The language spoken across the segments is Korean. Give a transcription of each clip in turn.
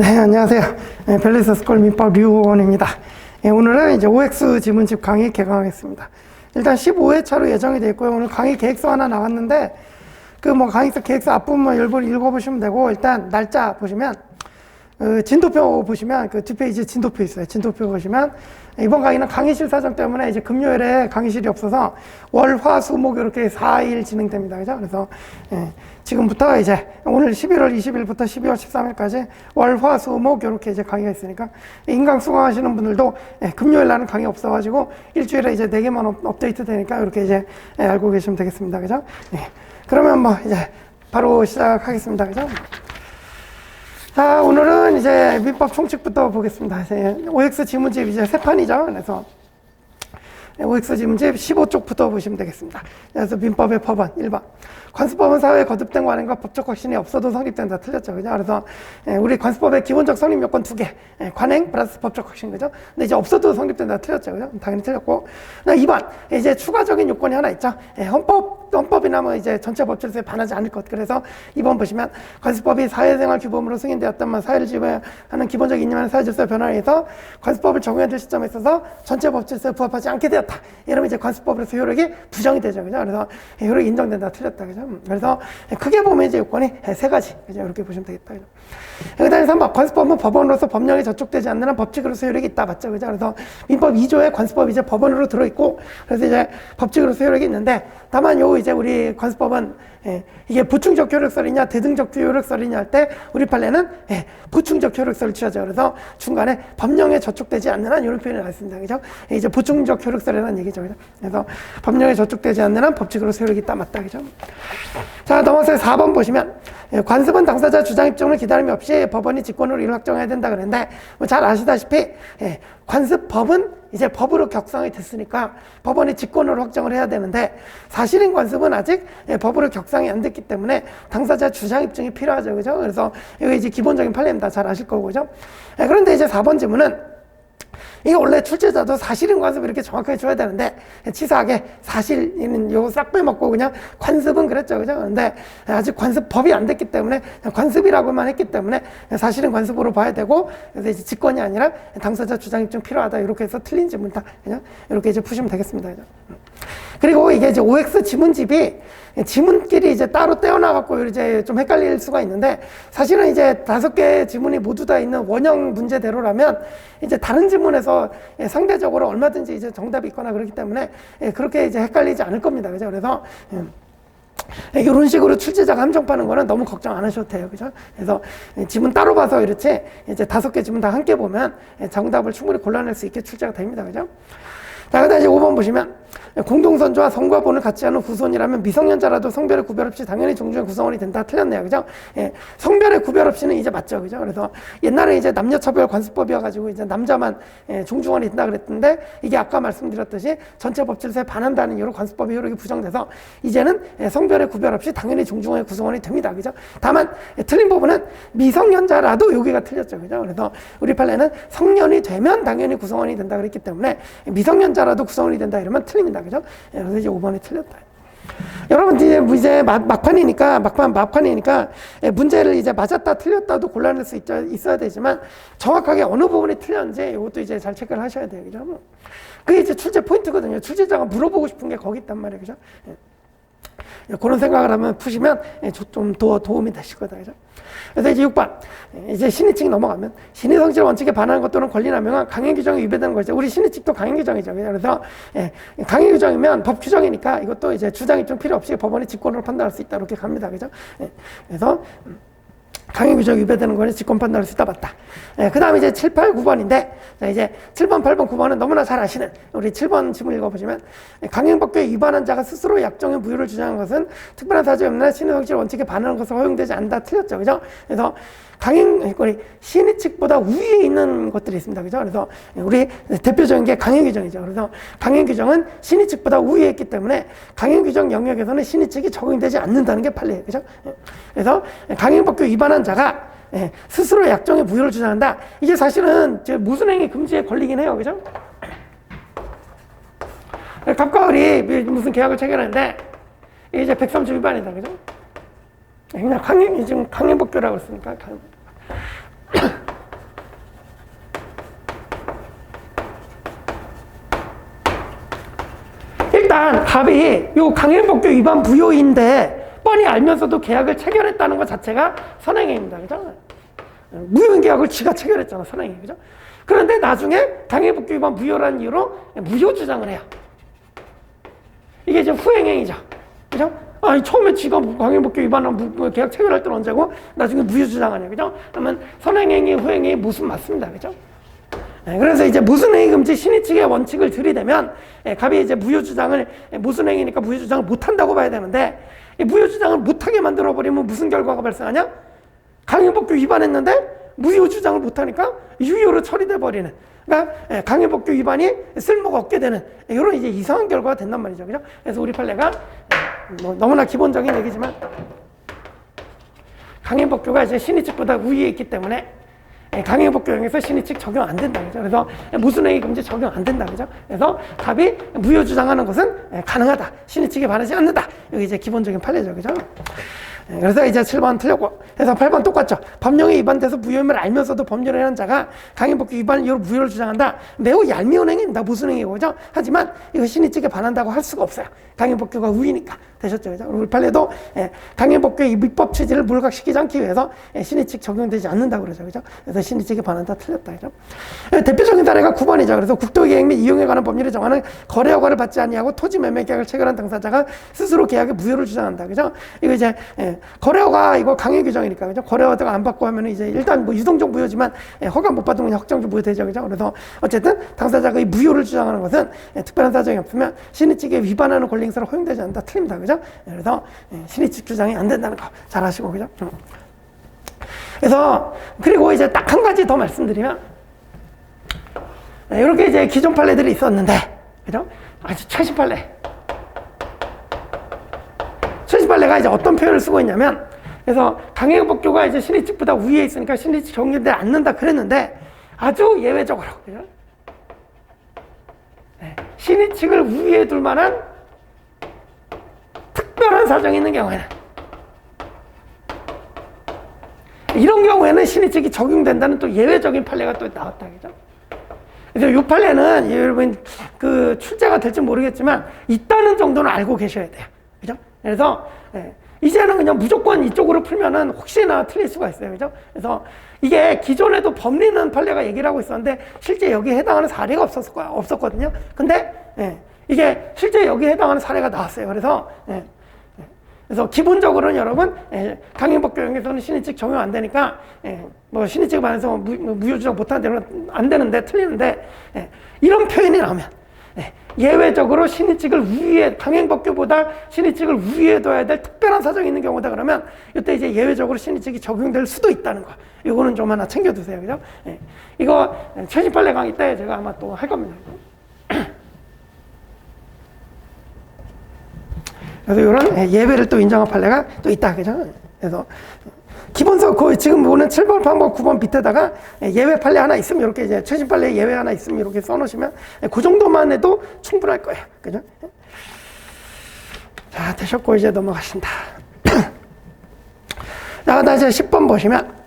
네, 안녕하세요. 밸런스 스쿨 민법 류원입니다. 오늘은 이제 OX 지문집 강의 개강하겠습니다. 일단 15회차로 예정이 되어 있고요. 오늘 강의 계획서 하나 나왔는데, 강의서 계획서 앞부분만 읽어보시면 되고, 일단 날짜 보시면, 진도표 보시면, 뒷페이지에 진도표 있어요. 진도표 보시면, 이번 강의는 강의실 사정 때문에 이제 금요일에 강의실이 없어서 월, 화, 수, 목 이렇게 4일 진행됩니다. 그죠? 그래서, 지금부터 이제 오늘 11월 20일부터 12월 13일까지 월, 화, 수, 목 이렇게 이제 강의가 있으니까 인강 수강하시는 분들도 금요일 날은 강의 없어가지고 일주일에 이제 4개만 업데이트 되니까 이렇게 이제 알고 계시면 되겠습니다. 그죠? 그러면 이제 바로 시작하겠습니다. 그죠? 자, 오늘은 이제 민법 총칙부터 보겠습니다. OX 지문집 이제 세 판이죠. 그래서 OX 지문집 15쪽부터 보시면 되겠습니다. 그래서 민법의 법원 1번. 관습법은 사회에 거듭된 관행과 법적 확신이 없어도 성립된다. 틀렸죠. 그죠? 그래서 우리 관습법의 기본적 성립 요건 2개. 관행 플러스 법적 확신. 그죠? 근데 이제 없어도 성립된다. 틀렸죠. 그죠? 당연히 틀렸고. 2번. 이제 추가적인 요건이 하나 있죠. 헌법이나 이제 전체 법질서에 반하지 않을 것. 그래서 2번 보시면 관습법이 사회생활 규범으로 승인되었다면 사회를 지배하는 기본적 이념하는 사회질서의 변화에 의해서 관습법을 적용해야 될 시점에 있어서 전체 법질서에 부합하지 않게 되었다. 이러면 이제 관습법으로서 효력이 부정이 되죠. 그죠? 그래서 효력이 인정된다. 틀렸다. 그죠? 그래서 크게 보면 이제 요건이 3가지. 그죠? 이렇게 보시면 되겠다. 그죠? 그 다음에 3번. 관습법은 법원으로서 법령이 저촉되지 않는 한 법칙으로서 효력이 있다. 맞죠? 그죠? 그래서 민법 2조에 관습법이 이제 법원으로 들어있고, 그래서 이제 법칙으로서 효력이 있는데, 다만 이제 우리 관습법은 이게 부충적 효력설이냐 대등적 효력설이냐 할 때 우리 판례는 부충적 효력설을 취하죠. 그래서 중간에 법령에 저촉되지 않는 한 이런 표현이 나왔습니다. 그죠? 이제 부충적 효력설이라는 얘기죠. 그죠? 그래서 법령에 저촉되지 않는 한 법칙으로서 효력이 있다. 맞다. 그죠? 자, 넘어서 4번 보시면 관습은 당사자 주장 입증을 기다림이 없이 법원이 직권으로 이를 확정해야 된다 그랬는데 잘 아시다시피 관습법은 이제 법으로 격상이 됐으니까 법원이 직권으로 확정을 해야 되는데 사실인 관습은 아직 법으로 격상이 안 됐기 때문에 당사자 주장 입증이 필요하죠. 그죠? 그래서 이게 이제 기본적인 판례입니다. 잘 아실 거고. 그죠? 그런데 이제 4번 질문은 이게 원래 출제자도 사실인 관습을 이렇게 정확하게 줘야 되는데 치사하게 사실은 요거 싹 빼먹고 그냥 관습은 그랬죠. 그죠? 근데 아직 관습법이 안 됐기 때문에 관습이라고만 했기 때문에 사실은 관습으로 봐야 되고 그래서 이제 직권이 아니라 당사자 주장 입증 필요하다. 이렇게 해서 틀린 지문 다 그냥 이렇게 이제 푸시면 되겠습니다. 그죠? 그리고 이게 이제 OX 지문집이 지문끼리 이제 따로 떼어나갖고 이제 좀 헷갈릴 수가 있는데 사실은 이제 5개의 지문이 모두 다 있는 원형 문제대로라면 이제 다른 지문에서 상대적으로 얼마든지 이제 정답이 있거나 그렇기 때문에 그렇게 이제 헷갈리지 않을 겁니다. 그죠? 그래서 이런 식으로 출제자가 함정파는 거는 너무 걱정 안 하셔도 돼요. 그죠? 그래서 지문 따로 봐서 이렇지 이제 5개 지문 다 함께 보면 정답을 충분히 골라낼 수 있게 출제가 됩니다. 그죠? 자, 그 다음에 이제 5번 보시면 공동선조와 성과 본을 갖지 않은 후손이라면 미성년자라도 성별의 구별 없이 당연히 종중의 구성원이 된다. 틀렸네요. 그죠? 성별의 구별 없이는 이제 맞죠. 그죠? 그래서 옛날에 이제 남녀차별 관습법이어가지고 이제 남자만 종중원이 된다 그랬는데 이게 아까 말씀드렸듯이 전체 법질서에 반한다는 이유로 관습법의 효력이 부정돼서 이제는 성별의 구별 없이 당연히 종중원의 구성원이 됩니다. 그죠? 다만 틀린 부분은 미성년자라도 여기가 틀렸죠. 그죠? 그래서 우리 판례는 성년이 되면 당연히 구성원이 된다 그랬기 때문에 미성년자라도 구성원이 된다 이러면 틀립니다. 그죠? 그래서 이제 5번이 틀렸다. 여러분 이제 막판이니까 문제를 이제 맞았다 틀렸다도 골라낼 수 있어야 되지만 정확하게 어느 부분이 틀렸는지 이것도 이제 잘 체크를 하셔야 돼요. 그죠? 그게 이제 출제 포인트거든요. 출제자가 물어보고 싶은 게 거기 있단 말이에요. 그죠? 그런 생각을 하면 푸시면 좀 더 도움이 되실 거다. 그죠? 그래서 이제 6번. 이제 신의칙 넘어가면 신의성질 원칙에 반하는 것 또는 권리남용은 강행규정에 위배되는 거죠. 우리 신의칙도 강행규정이죠. 그래서 강행규정이면 법 규정이니까 이것도 이제 주장 입증 필요 없이 법원이 직권으로 판단할 수 있다. 이렇게 갑니다. 그죠? 그래서 강행규정 위배되는 거는 직권 판단할 수 있다. 맞다. 그 다음에 이제 7, 8, 9번인데 이제 7번, 8번, 9번은 너무나 잘 아시는 우리 7번 지문 읽어보시면 강행법규에 위반한 자가 스스로 약정의 무효를 주장한 것은 특별한 사정이 없는 신의성질 원칙에 반하는 것은 허용되지 않는다. 틀렸죠. 그죠? 그래서 신의칙보다 위에 있는 것들이 있습니다. 그죠? 그래서 우리 대표적인 게 강행규정이죠. 그래서 강행규정은 신의칙보다 위에 있기 때문에 강행규정 영역에서는 신의칙이 적용되지 않는다는 게 판례예요. 그죠? 그래서 강행법규 위반한 자가 스스로 약정의 무효를 주장한다. 이게 사실은 무순행위 금지에 걸리긴 해요. 그죠? 갑과 을이 무슨 계약을 체결하는데 이제 130 위반이다. 그죠? 그냥 지금 강행법규라고 했으니까. 갑이 요 강행법규 위반 부요인데 뻔히 알면서도 계약을 체결했다는 것 자체가 선행행위입니다. 그죠? 무효인 계약을 지가 체결했잖아, 선행행위. 그죠? 그런데 나중에 강행법규 위반 무효라는 이유로 무효 주장을 해요. 이게 이제 후행행위죠. 그죠? 아니, 처음에 지가 강행법규 위반한 계약 체결할 때는 언제고, 나중에 무효 주장하냐. 그죠? 그러면 선행행위, 후행행위 무슨 맞습니다. 그죠? 그래서 이제 모순행위 금지 신의 측의 원칙을 들이대면 갑이 이제 무효 주장을, 모순행위니까 무효 주장을 못 한다고 봐야 되는데, 이 무효 주장을 못 하게 만들어 버리면 무슨 결과가 발생하냐? 강행법규 위반했는데 무효 주장을 못 하니까 유효로 처리돼 버리는. 그러니까 강행법규 위반이 쓸모가 없게 되는 이런 이제 이상한 결과가 된단 말이죠. 그죠? 그래서 우리 판례가 뭐 너무나 기본적인 얘기지만 강행법규가 이제 신의 측보다 우위에 있기 때문에 강행법규형에서 신의 측 적용 안 된다. 그죠? 그래서 모순행위 금지 적용 안 된다. 그죠? 그래서 갑이 무효 주장하는 것은 가능하다. 신의 측에 반하지 않는다. 여기 이제 기본적인 판례죠. 그죠? 그래서 이제 7번 틀렸고, 그래서 8번 똑같죠. 법령에 위반돼서 무효임을 알면서도 법률을 한 자가 강행법규 위반 이유로 무효를 주장한다. 매우 얄미운 행위입니다. 모순행위고, 그죠? 하지만 이거 신의 측에 반한다고 할 수가 없어요. 강행법규가 우위니까. 되셨죠? 그죠? 우리 판례도 강행법규의 입법 취지를 물각시키지 않기 위해서 신의 측 적용되지 않는다고 그러죠. 그죠? 그래서 신의 측에 반한다. 틀렸다. 그죠? 대표적인 사례가 9번이죠. 그래서 국토계획 및 이용에 관한 법률이 정하는 거래 허가를 받지 아니하고 토지 매매 계약을 체결한 당사자가 스스로 계약의 무효를 주장한다. 그죠? 이거 이제 거래허가 이거 강행 규정이니까. 그죠? 거래허가가 안 받고 하면 이제 일단 뭐 유동적 무효지만 허가 못 받으면 확정적 무효 되죠. 그죠? 그래서 어쨌든 당사자가 이 무효를 주장하는 것은 특별한 사정이 없으면 신의 측에 위반하는 권리 행사로 허용되지 않는다. 틀립니다. 그죠? 그래서 신의 측 주장이 안 된다는 거 잘 아시고. 그죠? 그래서 그리고 이제 딱 한 가지 더 말씀드리면 이렇게 이제 기존 판례들이 있었는데, 그죠? 아주 최신 판례. 최신 판례가 이제 어떤 표현을 쓰고 있냐면, 그래서 강행법규가 이제 신의 측보다 위에 있으니까 신의 측 적용되지 않는다 그랬는데, 아주 예외적으로, 그죠? 신의 측을 위에 둘 만한 특별한 사정이 있는 경우에는, 이런 경우에는 신의 측이 적용된다는 또 예외적인 판례가 또 나왔다. 그죠? 그래서 이 판례는 여러분 그 출제가 될지 모르겠지만 있다는 정도는 알고 계셔야 돼요. 그죠? 그래서 이제는 그냥 무조건 이쪽으로 풀면은 혹시나 틀릴 수가 있어요. 그죠? 그래서 이게 기존에도 법리는 판례가 얘기를 하고 있었는데 실제 여기에 해당하는 사례가 없었거든요. 근데 이게 실제 여기에 해당하는 사례가 나왔어요. 그래서 기본적으로는 여러분 강행법규형에서는 신의 측 적용 안 되니까 뭐 신의 측에 반해서 무효 주장 못하는 데는 안 되는데 틀리는데 이런 표현이 나오면 예외적으로 신의 측을 위에 강행법규보다 신의 측을 위에 둬야 될 특별한 사정이 있는 경우다 그러면 이때 이제 예외적으로 신의 측이 적용될 수도 있다는 거. 이거는 좀 하나 챙겨두세요. 그죠? 이거 최신 판례 강의 때 제가 아마 또 할 겁니다. 그래서 이런 예외를 또 인정한 판례가 또 있다. 그죠? 그래서 기본서 거의 지금 보는 7번, 8번, 9번 밑에다가 예외 판례 하나 있으면 이렇게 이제 최신 판례 예외 하나 있으면 이렇게 써놓으시면 그 정도만 해도 충분할 거예요. 그죠? 자, 되셨고 이제 넘어가신다. 자, 나 이제 10번 보시면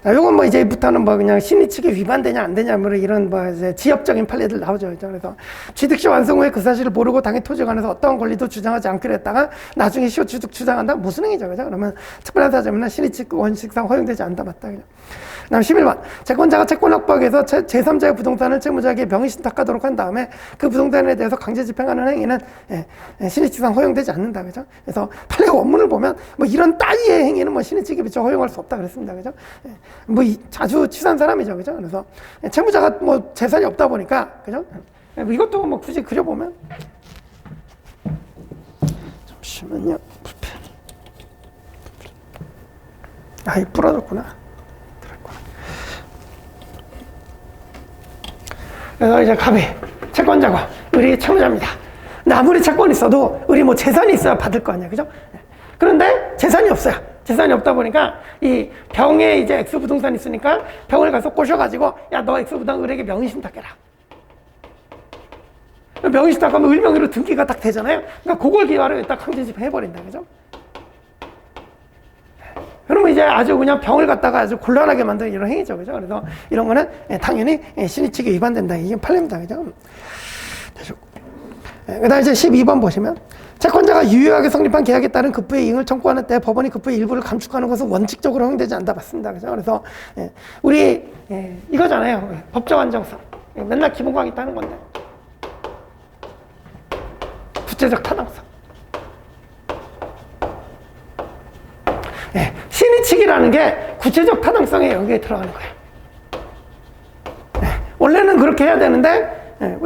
요건 뭐 이제부터는 뭐 그냥 신의 측에 위반되냐 안 되냐 뭐 이런 뭐 이제 지엽적인 판례들 나오죠. 그래서 취득시 완성 후에 그 사실을 모르고 당해 토지에 관해서 어떠한 권리도 주장하지 않기로 했다가 나중에 시효 취득 주장한다 무슨 행위죠. 그죠? 그러면 특별한 사정이나 신의 측 원칙상 허용되지 않다. 맞다. 그죠? 그다음 11번 채권자가 채권 확보하기 위해서 제3자의 부동산을 채무자에게 명의신탁하도록 한 다음에 그 부동산에 대해서 강제 집행하는 행위는 신의 측상 허용되지 않는다. 그죠? 그래서 판례 원문을 보면 뭐 이런 따위의 행위는 뭐 신의 측에 비춰 허용할 수 없다 그랬습니다. 그죠? 뭐 아주 치사한 사람이죠. 그죠? 그래서 채무자가 뭐 재산이 없다 보니까 그죠? 이것도 뭐 굳이 그려보면 잠시만요. 아이 부러졌구나. 그래서 이제 갑이 채권자고 우리 채무자입니다. 근데 아무리 채권이 있어도 우리 뭐 재산이 있어야 받을 거 아니야. 그죠? 그런데 재산이 없어요. 재산이 없다 보니까 이 병에 이제 X부동산이 있으니까 병을 가서 꼬셔가지고 야, 너 X부동산 을에게 명의신탁해라. 명의신탁하면 을명의로 등기가 딱 되잖아요. 그러니까 그걸 기하로 딱 강제집행해버린다. 그죠? 그러면 이제 아주 그냥 병을 갖다가 아주 곤란하게 만드는 이런 행위죠. 그죠? 그래서 이런 거는 당연히 신의 측에 위반된다. 이게 판례입니다. 그죠? 그 다음에 이제 12번 보시면, 채권자가 유효하게 성립한 계약에 따른 급부의 이행을 청구하는 때 법원이 급부의 일부를 감축하는 것은 원칙적으로 허용되지 않다. 맞습니다. 그죠? 그래서, 우리, 이거잖아요. 법적 안정성. 맨날 기본 강의 따는 건데. 구체적 타당성. 신의칙이라는 게 구체적 타당성에 여기에 들어가는 거예요. 원래는 그렇게 해야 되는데,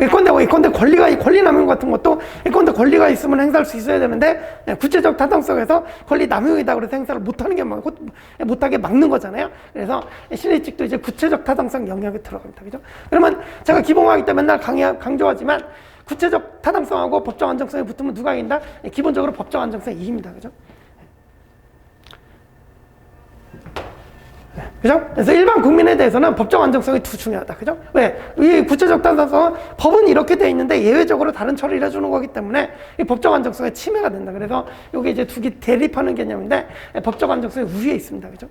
예컨대 권리 남용 같은 것도 예컨대 권리가 있으면 행사할 수 있어야 되는데, 구체적 타당성에서 권리 남용이다 그래서 행사를 못하게 막는 거잖아요. 그래서 신의칙도 이제 구체적 타당성 영역에 들어갑니다. 그죠? 그러면 제가 기본강의 때 맨날 강조하지만, 구체적 타당성하고 법적 안정성이 붙으면 누가 이긴다? 기본적으로 법적 안정성이 이깁니다. 그죠? 그죠? 그래서 일반 국민에 대해서는 법적 안정성이 더 중요하다. 그죠? 왜? 이 구체적 타당성은 법은 이렇게 돼 있는데 예외적으로 다른 처리를 해주는 거기 때문에 이 법적 안정성에 침해가 된다. 그래서 이게 이제 두 개 대립하는 개념인데 법적 안정성이 우위에 있습니다. 그죠?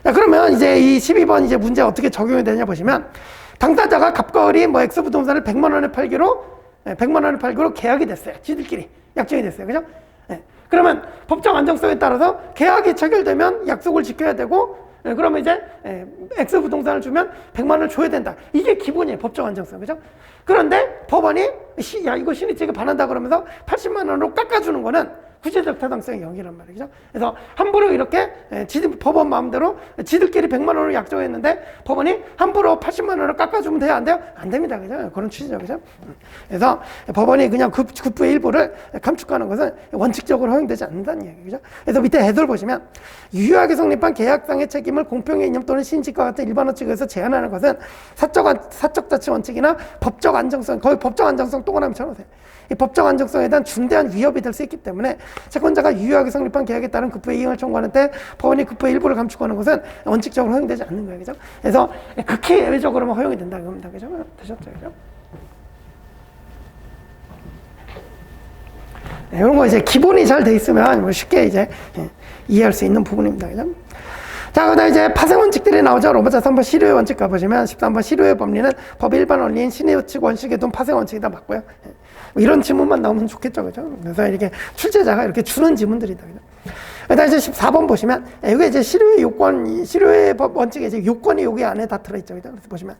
자, 그러면 이제 이 12번 이제 문제 어떻게 적용이 되냐 보시면, 당사자가 갑과을이 X 부동산을 100만 원에 팔기로 계약이 됐어요. 지들끼리 약정이 됐어요. 그죠? 그러면 법적 안정성에 따라서 계약이 체결되면 약속을 지켜야 되고, 그러면 이제 X 부동산을 주면 100만 원을 줘야 된다. 이게 기본이에요. 법적 안정성. 그죠? 그런데 법원이 야 이거 신의칙에 반한다 그러면서 80만 원으로 깎아주는 거는 구체적 타당성의 0이란 말이죠. 그래서 함부로 이렇게 법원 마음대로 지들끼리 100만 원을 약정했는데 법원이 함부로 80만 원을 깎아주면 돼요? 안 돼요? 안 됩니다. 그죠? 그런 취지죠. 그죠? 그래서 법원이 그냥 급부의 일부를 감축하는 것은 원칙적으로 허용되지 않는다는 얘기죠. 그래서 밑에 해설 보시면, 유효하게 성립한 계약상의 책임을 공평의 이념 또는 신의칙과 같은 일반 원칙에서 제한하는 것은 사적 자치 원칙이나 법적 안정성, 거의 법적 안정성 동그라미 쳐놓으세요. 이 법적 안정성에 대한 중대한 위협이 될 수 있기 때문에 채권자가 유효하게 성립한 계약에 따른 급부의 이행을 청구하는 때 법원이 급부의 일부를 감축하는 것은 원칙적으로 허용되지 않는 거예요. 그죠? 그래서 극히 예외적으로만 허용이 된다는 겁니다. 그죠? 되셨죠? 그죠? 이런 거 이제 기본이 잘 돼 있으면 쉽게 이제 이해할 수 있는 부분입니다. 그죠? 자, 그 다음에 이제 파생 원칙들이 나오죠. 로마자 3번 실효의 원칙 가보시면 13번 실효의 법리는 법의 일반 원리인 신의칙 원칙의 돈 파생 원칙이다. 맞고요. 이런 지문만 나오면 좋겠죠. 그죠? 그래서 이렇게 출제자가 이렇게 주는 지문들이다. 그죠? 그 다음에 이제 14번 보시면, 이게 이제 실효의 법 원칙에 이제 요건이 여기 안에 다 들어있죠. 그죠? 그래서 보시면,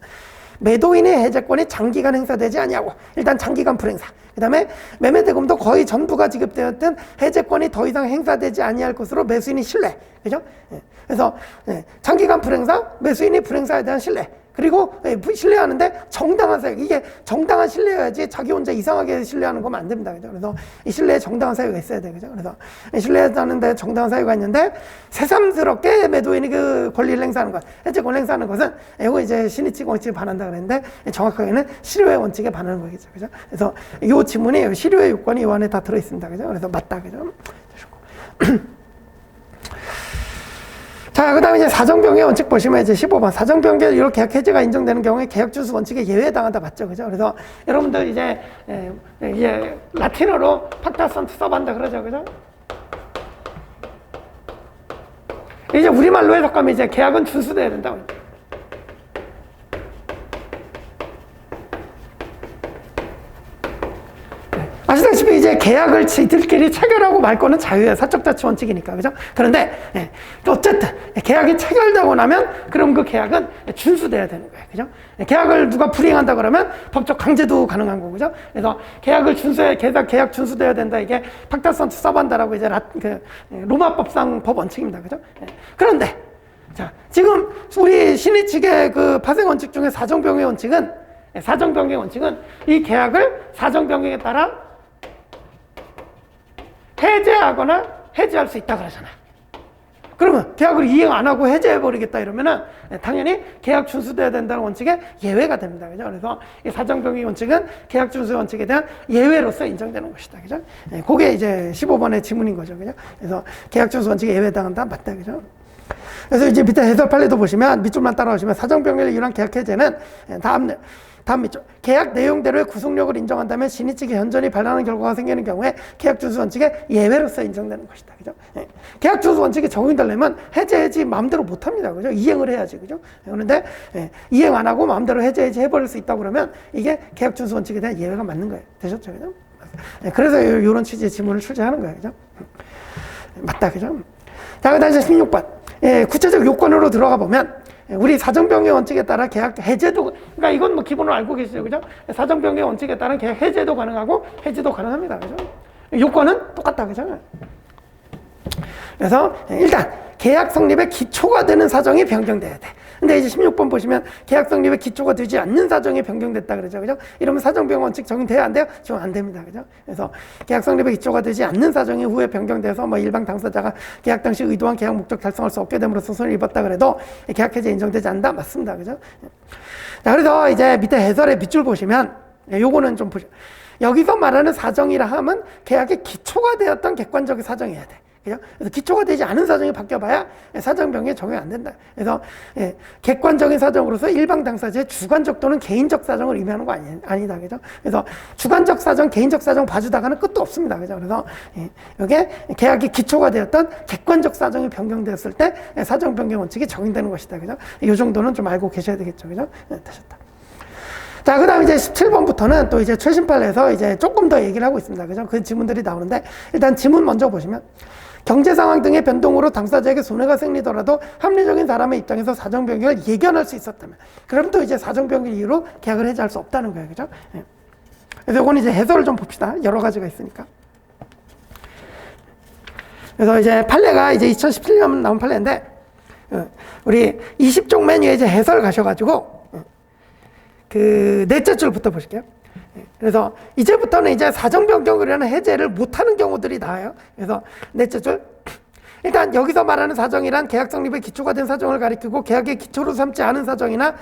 매도인의 해제권이 장기간 행사되지 아니하고, 일단 장기간 불행사. 그 다음에 매매대금도 거의 전부가 지급되었던 해제권이 더 이상 행사되지 아니할 것으로 매수인이 신뢰. 그죠? 그래서 장기간 불행사, 매수인이 불행사에 대한 신뢰. 그리고 신뢰하는데 정당한 사유. 이게 정당한 신뢰여야지 자기 혼자 이상하게 신뢰하는 거면 안 됩니다. 그죠? 그래서 이 신뢰에 정당한 사유가 있어야 돼. 그죠? 그래서 신뢰하는데 정당한 사유가 있는데 새삼스럽게 매도인이 그 권리를 행사하는 것, 해제권 행사하는 것은 이거 이제 신의칙 원칙에 반한다 그랬는데 정확하게는 실효의 원칙에 반하는 거겠죠. 그죠? 그래서 이 지문이 실효의 요건이 이 안에 다 들어있습니다. 그죠? 그래서 맞다. 그죠? 자, 그 다음에 이제 사정병의 원칙 보시면 이제 15번. 사정병의 이렇게 계약 해제가 인정되는 경우에 계약준수 원칙에 예외당한다. 맞죠? 그죠? 그래서 여러분들 이제 라틴어로 팍타 선트 서반다 그러죠. 그죠? 이제 우리말로 해석하면 이제 계약은 준수돼야 된다. 아시다시피 이제 계약을 지들끼리 체결하고 말 거는 자유의 사적 자치 원칙이니까. 그죠? 그런데 어쨌든 계약이 체결되고 나면 그럼 그 계약은 준수돼야 되는 거예요. 그죠? 계약을 누가 불이행한다 그러면 법적 강제도 가능한 거고. 그죠? 그래서 계약을 계약 준수돼야 된다. 이게 팍타선트 서반다라고 이제 로마법상 법 원칙입니다. 그죠? 그런데 자, 지금 우리 신의칙의 그 파생 원칙 중에 사정병의 원칙은 이 계약을 사정병에 따라 해제하거나 해지할 수 있다 그러잖아요. 그러면 계약을 이행 안 하고 해제해버리겠다 이러면은 당연히 계약 준수돼야 된다는 원칙에 예외가 됩니다. 그죠? 그래서 이 사정병의 원칙은 계약 준수 원칙에 대한 예외로서 인정되는 것이다. 그죠? 그게 이제 15번의 지문인 거죠. 그죠? 그래서 계약 준수 원칙에 예외당한다. 맞다. 그죠? 그래서 이제 밑에 해설 판례도 보시면 밑줄만 따라오시면 사정병의 이유랑 계약 해제는 다음 밑줄. 계약 내용대로의 구속력을 인정한다면 신의칙이 현저히 반하는 결과가 생기는 경우에 계약 준수 원칙에 예외로서 인정되는 것이다. 그죠? 계약 준수 원칙이 적용되려면 해지 마음대로 못 합니다. 그죠? 이행을 해야지. 그죠? 그런데 이행 안 하고 마음대로 해지 해버릴 수 있다고 그러면 이게 계약 준수 원칙에 대한 예외가 맞는 거예요. 되셨죠? 그죠? 그래서 이런 취지의 지문을 출제하는 거예요. 그죠? 맞다. 그죠? 자, 그 다음 이제 16번. 구체적 요건으로 들어가 보면, 우리 사정변경 원칙에 따라 계약 해제도, 그러니까 이건 뭐 기본으로 알고 계시죠. 그죠? 사정변경 원칙에 따른 계약 해제도 가능하고 해지도 가능합니다. 그죠? 요건은 똑같다. 그죠? 그래서 일단 계약 성립의 기초가 되는 사정이 변경돼야 돼. 근데 이제 16번 보시면 계약 성립의 기초가 되지 않는 사정이 변경됐다 그러죠. 그죠? 이러면 사정변경 원칙 적용돼야 안 돼요? 지금 안 됩니다. 그죠? 그래서 계약 성립의 기초가 되지 않는 사정이 후에 변경돼서 뭐 일방 당사자가 계약 당시 의도한 계약 목적 달성할 수 없게 됨으로써 손해를 입었다 그래도 계약 해제 인정되지 않는다. 맞습니다. 그죠? 자, 그래서 이제 밑에 해설의 밑줄 보시면 요거는 좀 보시죠. 여기서 말하는 사정이라 하면 계약의 기초가 되었던 객관적인 사정이어야 돼. 그래서 기초가 되지 않은 사정이 바뀌어봐야 사정 변경에 적용이 안 된다. 그래서 객관적인 사정으로서 일방 당사자의 주관적 또는 개인적 사정을 의미하는 거 아니다. 그죠? 그래서 주관적 사정, 개인적 사정 봐주다가는 끝도 없습니다. 그죠? 그래서 이게 계약의 기초가 되었던 객관적 사정이 변경되었을 때 사정 변경 원칙이 적용되는 것이다. 그죠? 이 정도는 좀 알고 계셔야 되겠죠. 그죠? 되셨다. 자, 그 다음 이제 17번부터는 또 이제 최신 판례에서 이제 조금 더 얘기를 하고 있습니다. 그죠? 그 지문들이 나오는데, 일단 지문 먼저 보시면, 경제 상황 등의 변동으로 당사자에게 손해가 생기더라도 합리적인 사람의 입장에서 사정 변경을 예견할 수 있었다면, 그럼 또 이제 사정 변경 이유로 계약을 해지할 수 없다는 거예요. 그죠? 그래서 이건 이제 해설을 좀 봅시다. 여러 가지가 있으니까. 그래서 이제 판례가 이제 2017년 나온 판례인데, 우리 20쪽 메뉴에 이제 해설 가셔가지고, 그 넷째 줄부터 보실게요. 그래서 이제부터는 이제 사정 변경을 하는 해제를 못하는 경우들이 나와요. 그래서 넷째 줄. 일단 여기서 말하는 사정이란 계약 성립의 기초가 된 사정을 가리키고 계약의 기초로 삼지 않은 사정이나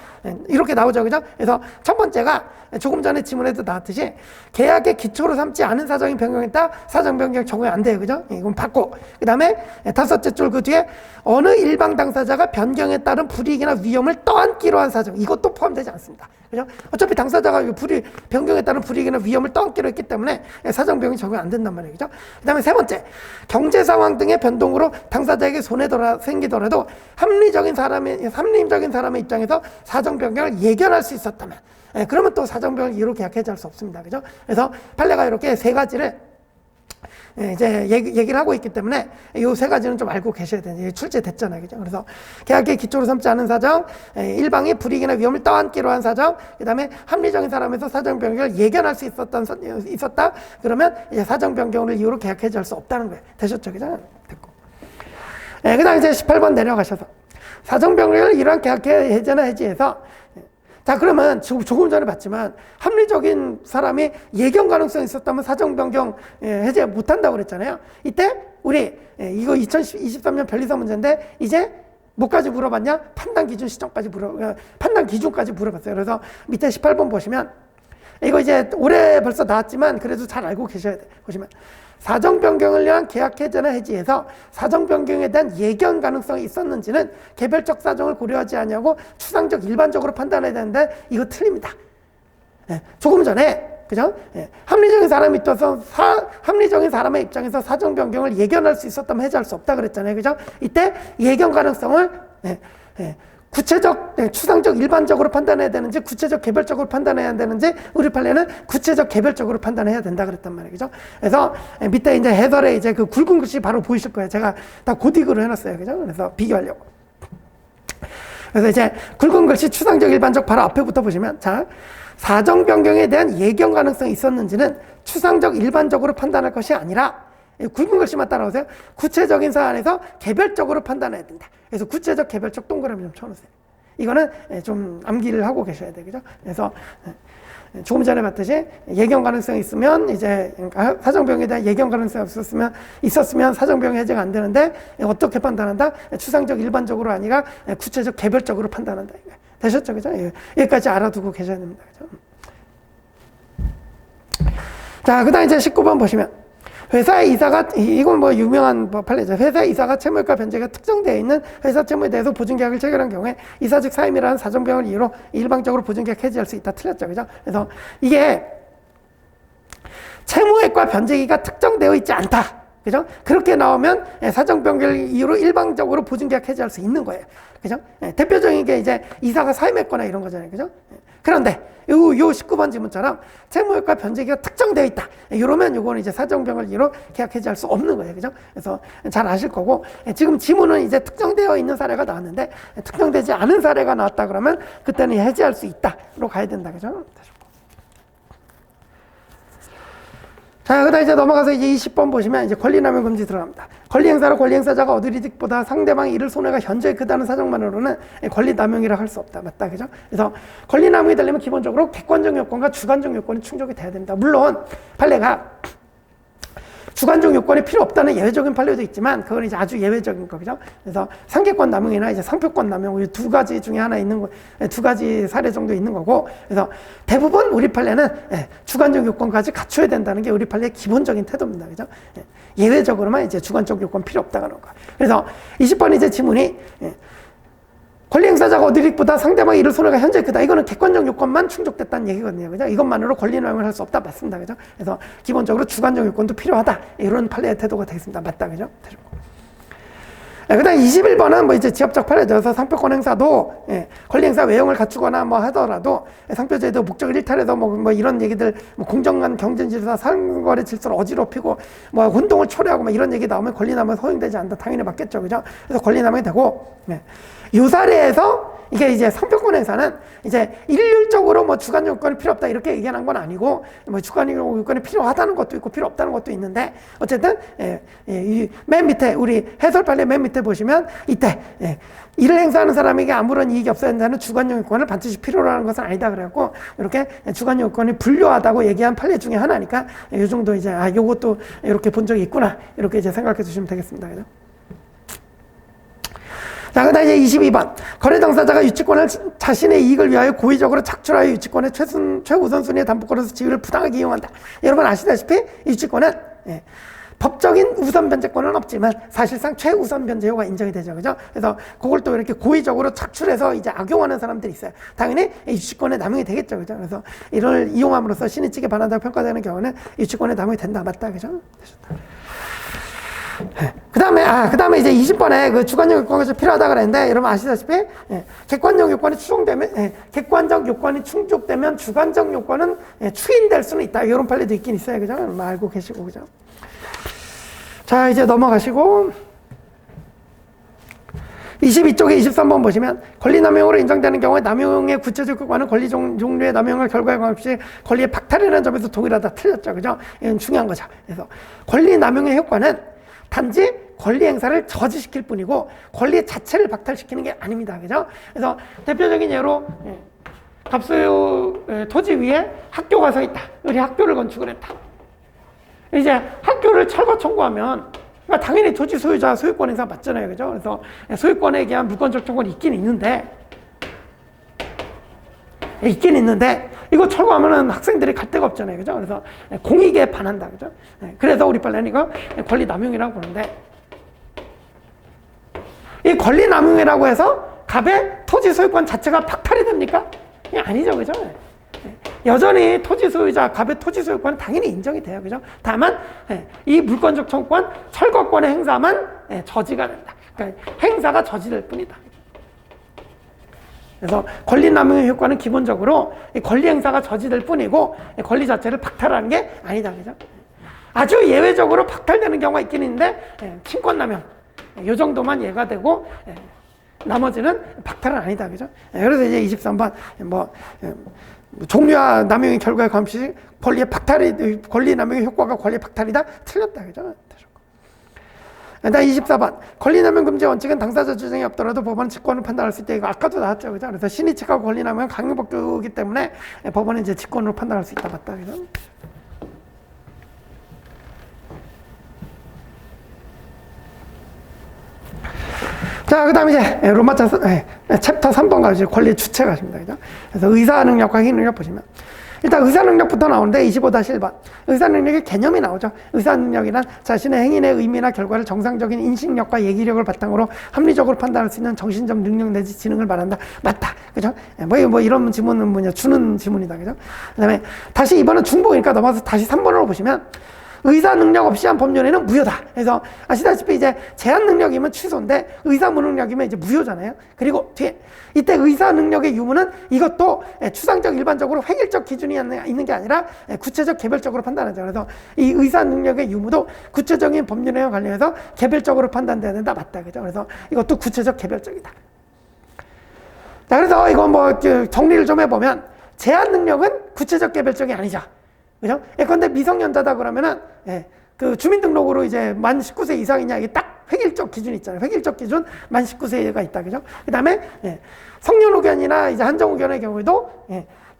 이렇게 나오죠. 그죠? 그래서 첫 번째가 조금 전에 지문에도 나왔듯이 계약의 기초로 삼지 않은 사정이 변경했다. 사정 변경 적용이 안 돼요. 그죠? 이건 받고. 그 다음에 다섯째 줄 그 뒤에 어느 일방 당사자가 변경에 따른 불이익이나 위험을 떠안기로 한 사정. 이것도 포함되지 않습니다. 그죠? 어차피 당사자가 변경에 따른 불이익이나 위험을 떠안기로 했기 때문에 사정 변경이 적용 안 된단 말이에요. 그죠? 그 다음에 세 번째, 경제 상황 등의 변동으로 당사자에게 손해가 생기더라도 합리적인 사람의 입장에서 사정 변경을 예견할 수 있었다면, 그러면 또 사정 변경을 이유로 계약 해지할 수 없습니다. 그죠? 그래서 판례가 이렇게 세 가지를 이제 얘기를 하고 있기 때문에 이 세 가지는 좀 알고 계셔야 돼요. 출제됐잖아요. 그죠? 그래서 계약의 기초로 삼지 않은 사정, 일방이 불이익이나 위험을 떠안기로 한 사정, 그 다음에 합리적인 사람에서 사정 변경을 예견할 수 있었다. 그러면 이제 사정 변경을 이유로 계약 해지할 수 없다는 거예요. 되셨죠? 그죠? 됐고. 그 다음에 이제 18번 내려가셔서 사정 변경을 이러한 계약 해제나 해지에서, 자, 그러면 조금 전에 봤지만 합리적인 사람이 예견 가능성이 있었다면 사정 변경 해제 못 한다고 그랬잖아요. 이때 우리 이거 2023년 변리사 문제인데 이제 뭐까지 물어봤냐? 판단 기준까지 물어봤어요. 그래서 밑에 18번 보시면 이거 이제 올해 벌써 나왔지만 그래도 잘 알고 계셔야 돼요. 보시면 사정 변경을 위한 계약 해제나 해지에서 사정 변경에 대한 예견 가능성이 있었는지는 개별적 사정을 고려하지 않냐고 추상적 일반적으로 판단해야 되는데 이거 틀립니다. 조금 전에 그죠? 합리적인 사람이 있어서 합리적인 사람의 입장에서 사정 변경을 예견할 수 있었다면 해제할 수 없다 그랬잖아요. 그죠? 이때 예견 가능성을 구체적, 추상적, 일반적으로 판단해야 되는지 구체적, 개별적으로 판단해야 되는지 우리 판례는 구체적, 개별적으로 판단해야 된다 그랬단 말이에요. 그죠? 그래서 밑에 이제 해설에 이제 그 굵은 글씨 바로 보이실 거예요. 제가 다 고딕으로 해놨어요. 그죠? 그래서 비교하려고. 그래서 이제 굵은 글씨 추상적, 일반적 바로 앞에부터 보시면, 자, 사정 변경에 대한 예견 가능성이 있었는지는 추상적, 일반적으로 판단할 것이 아니라 굵은 글씨만 따라오세요. 구체적인 사안에서 개별적으로 판단해야 된다. 그래서 구체적, 개별적 동그라미 좀 쳐놓으세요. 이거는 좀 암기를 하고 계셔야 돼요. 그죠? 그래서 조금 전에 봤듯이 예견 가능성이 있으면 이제 사정변경에 대한 예견 가능성이 있었으면 사정변경 해제가 안 되는데 어떻게 판단한다? 추상적, 일반적으로 아니라 구체적, 개별적으로 판단한다. 되셨죠? 그죠? 여기까지 알아두고 계셔야 됩니다. 그죠? 자, 그 다음 이제 19번 보시면 회사의 이사가, 이건 뭐 유명한 판례죠. 회사의 이사가 채무일가 변제가 특정되어 있는 회사 채무에 대해서 보증계약을 체결한 경우에 이사 즉 사임이라는 사정변경을 이유로 일방적으로 보증계약 해지할 수 있다. 틀렸죠. 그죠? 그래서 이게 채무액과 변제기가 특정되어 있지 않다. 그죠? 그렇게 나오면 사정변경 이유로 일방적으로 보증계약 해지할 수 있는 거예요. 그죠? 대표적인 게 이제 이사가 사임했거나 이런 거잖아요. 그죠? 그런데 요 19번 지문처럼 채무효과 변제기가 특정되어 있다. 이러면 요거는 이제 사정변경 이유로 계약 해지할 수 없는 거예요. 그죠? 그래서 잘 아실 거고, 지금 지문은 이제 특정되어 있는 사례가 나왔는데 특정되지 않은 사례가 나왔다 그러면 그때는 해지할 수 있다로 가야 된다. 그죠? 자, 그다음 이제 넘어가서 이제 20번 보시면 이제 권리남용 금지 들어갑니다. 권리행사로 권리행사자가 얻을 이득보다 상대방이 잃을 손해가 현저히 크다는 사정만으로는 권리남용이라 할 수 없다. 맞다. 그죠? 그래서 권리남용이 되려면 기본적으로 객관적 요건과 주관적 요건이 충족이 돼야 됩니다. 물론 판례가 주관적 요건이 필요 없다는 예외적인 판례도 있지만 그건 이제 아주 예외적인 거죠. 그래서 상계권 남용이나 이제 상표권 남용 이 두 가지 중에 하나 있는 거, 두 가지 사례 정도 있는 거고, 그래서 대부분 우리 판례는 주관적 요건까지 갖춰야 된다는 게 우리 판례의 기본적인 태도입니다. 그죠? 예외적으로만 이제 주관적 요건 필요 없다는 거. 그래서 20번 이제 지문이 권리행사자가 얻을 이익보다 상대방이 잃을 손해가 현저히 크다. 이거는 객관적 요건만 충족됐다는 얘기거든요. 그죠? 이것만으로 권리남용을 할 수 없다. 맞습니다. 그죠? 그래서 기본적으로 주관적 요건도 필요하다. 이런 판례의 태도가 되겠습니다. 맞다. 그죠? 그 다음 21번은 뭐 이제 지역적 판례죠. 상표권 행사도 권리행사 외형을 갖추거나 뭐 하더라도 상표제도 목적을 일탈해서 뭐 이런 얘기들 뭐 공정한 경쟁질서 상거래 질서를 어지럽히고 뭐 혼동을 초래하고 뭐 이런 얘기 나오면 권리남용 허용되지 않다. 당연히 맞겠죠. 그죠? 그래서 권리남용이 되고, 이 사례에서 이게 이제 상표권 행사는 이제 일률적으로 뭐 주관 요건이 필요 없다 이렇게 얘기하는 건 아니고 뭐 주관 요건이 필요하다는 것도 있고 필요 없다는 것도 있는데 어쨌든 이 맨 밑에 우리 해설 판례 맨 밑에 보시면 이때 이를 행사하는 사람에게 아무런 이익이 없어야 한다는 주관 요건을 반드시 필요로 하는 것은 아니다 그래갖고 이렇게 주관 요건이 불료하다고 얘기한 판례 중에 하나니까 이 정도 이제 요것도 이렇게 본 적이 있구나 이렇게 이제 생각해 주시면 되겠습니다. 그죠? 자, 그 다음 이제 22번. 거래 당사자가 유치권을 자신의 이익을 위하여 고의적으로 착취하여 유치권의 최우선순위의 담보권에서 지위를 부당하게 이용한다. 여러분 아시다시피 유치권은 법적인 우선 변제권은 없지만 사실상 최우선 변제효가 인정이 되죠. 그죠? 그래서 그걸 또 이렇게 고의적으로 착취해서 이제 악용하는 사람들이 있어요. 당연히 유치권의 남용이 되겠죠. 그죠? 그래서 이를 이용함으로써 신의치게 반한다고 평가되는 경우는 유치권의 남용이 된다. 맞다. 그죠? 그 다음에 이제 20번에 그 주관적 요건이 필요하다 그랬는데, 여러분 아시다시피, 객관적 요건이 추정되면, 객관적 요건이 충족되면 주관적 요건은 추인될 수는 있다. 이런 판례도 있긴 있어요. 그죠? 알고 계시고, 그죠? 자, 이제 넘어가시고, 22쪽에 23번 보시면, 권리남용으로 인정되는 경우에 남용의 구체적 효과는 권리 종류의 남용과 결과에 관계없이 권리의 박탈이라는 점에서 동일하다. 틀렸죠. 그죠? 이건 중요한 거죠. 그래서 권리남용의 효과는 단지 권리 행사를 저지시킬 뿐이고 권리 자체를 박탈시키는 게 아닙니다. 그죠? 그래서 대표적인 예로 갑소유 토지 위에 학교가 서 있다. 우리 학교를 건축을 했다. 이제 학교를 철거 청구하면 그러니까 당연히 토지 소유자 소유권 행사 맞잖아요. 그죠? 그래서 소유권에 대한 물권적 청구는 있긴 있는데 이거 철거하면은 학생들이 갈 데가 없잖아요. 그죠? 그래서 공익에 반한다. 그죠? 그래서 우리 판례는 이거 권리 남용이라고 보는데, 이 권리 남용이라고 해서 갑의 토지 소유권 자체가 박탈이 됩니까? 아니죠. 그죠? 여전히 토지 소유자, 갑의 토지 소유권은 당연히 인정이 돼요. 그죠? 다만 이 물권적 청구권, 철거권의 행사만 저지가 된다. 그러니까 행사가 저지될 뿐이다. 그래서 권리 남용의 효과는 기본적으로 권리 행사가 저지될 뿐이고 권리 자체를 박탈하는 게 아니다. 그죠? 아주 예외적으로 박탈되는 경우가 있긴 있는데 친권 남용 이 정도만 예가 되고 나머지는 박탈은 아니다. 그죠? 그래서 이제 23번 종류와 남용의 결과에 관없이 권리 남용의 효과가 권리 박탈이다. 틀렸다. 그죠? 그다음 24번. 권리남용 금지 원칙은 당사자 주장이 없더라도 법원은 직권을 판단할 수 있다. 이거 아까도 나왔죠. 그죠? 그래서 신의칙하고 권리남용은 강요법규이기 때문에 법원은 이제 직권으로 판단할 수 있다. 맞다. 그죠? 자, 그 다음에 이제 로마차 챕터 3번 가지고 권리의 주체 가십니다. 그죠? 그래서 의사 능력과 행위 능력 보시면. 일단 의사 능력부터 나오는데 25-1번. 의사 능력의 개념이 나오죠. 의사 능력이란 자신의 행위의 의미나 결과를 정상적인 인식력과 예기력을 바탕으로 합리적으로 판단할 수 있는 정신적 능력 내지 지능을 말한다. 맞다. 그죠? 뭐 이런 지문은 주는 지문이다. 그죠? 그 다음에 다시 이번은 중복이니까 넘어서 다시 3번으로 보시면 의사 능력 없이 한 법률행위는 무효다. 그래서 아시다시피 이제 제한 능력이면 취소인데 의사 무능력이면 이제 무효잖아요. 그리고 뒤에 이때 의사 능력의 유무는 이것도 추상적 일반적으로 획일적 기준이 있는 게 아니라 구체적 개별적으로 판단하죠. 그래서 이 의사 능력의 유무도 구체적인 법률행위와 관련해서 개별적으로 판단돼야 된다. 맞다. 그죠? 그래서 이것도 구체적 개별적이다. 자, 그래서 이거 뭐 정리를 좀 해보면 제한 능력은 구체적 개별적이 아니죠. 그죠? 예컨대 미성년자다 그러면은 그 주민등록으로 이제 만 19세 이상이냐 이게 딱 획일적 기준이 있잖아요. 획일적 기준 만 19세가 있다. 그죠? 그 다음에 성년후견이나 이제 한정후견의 경우에도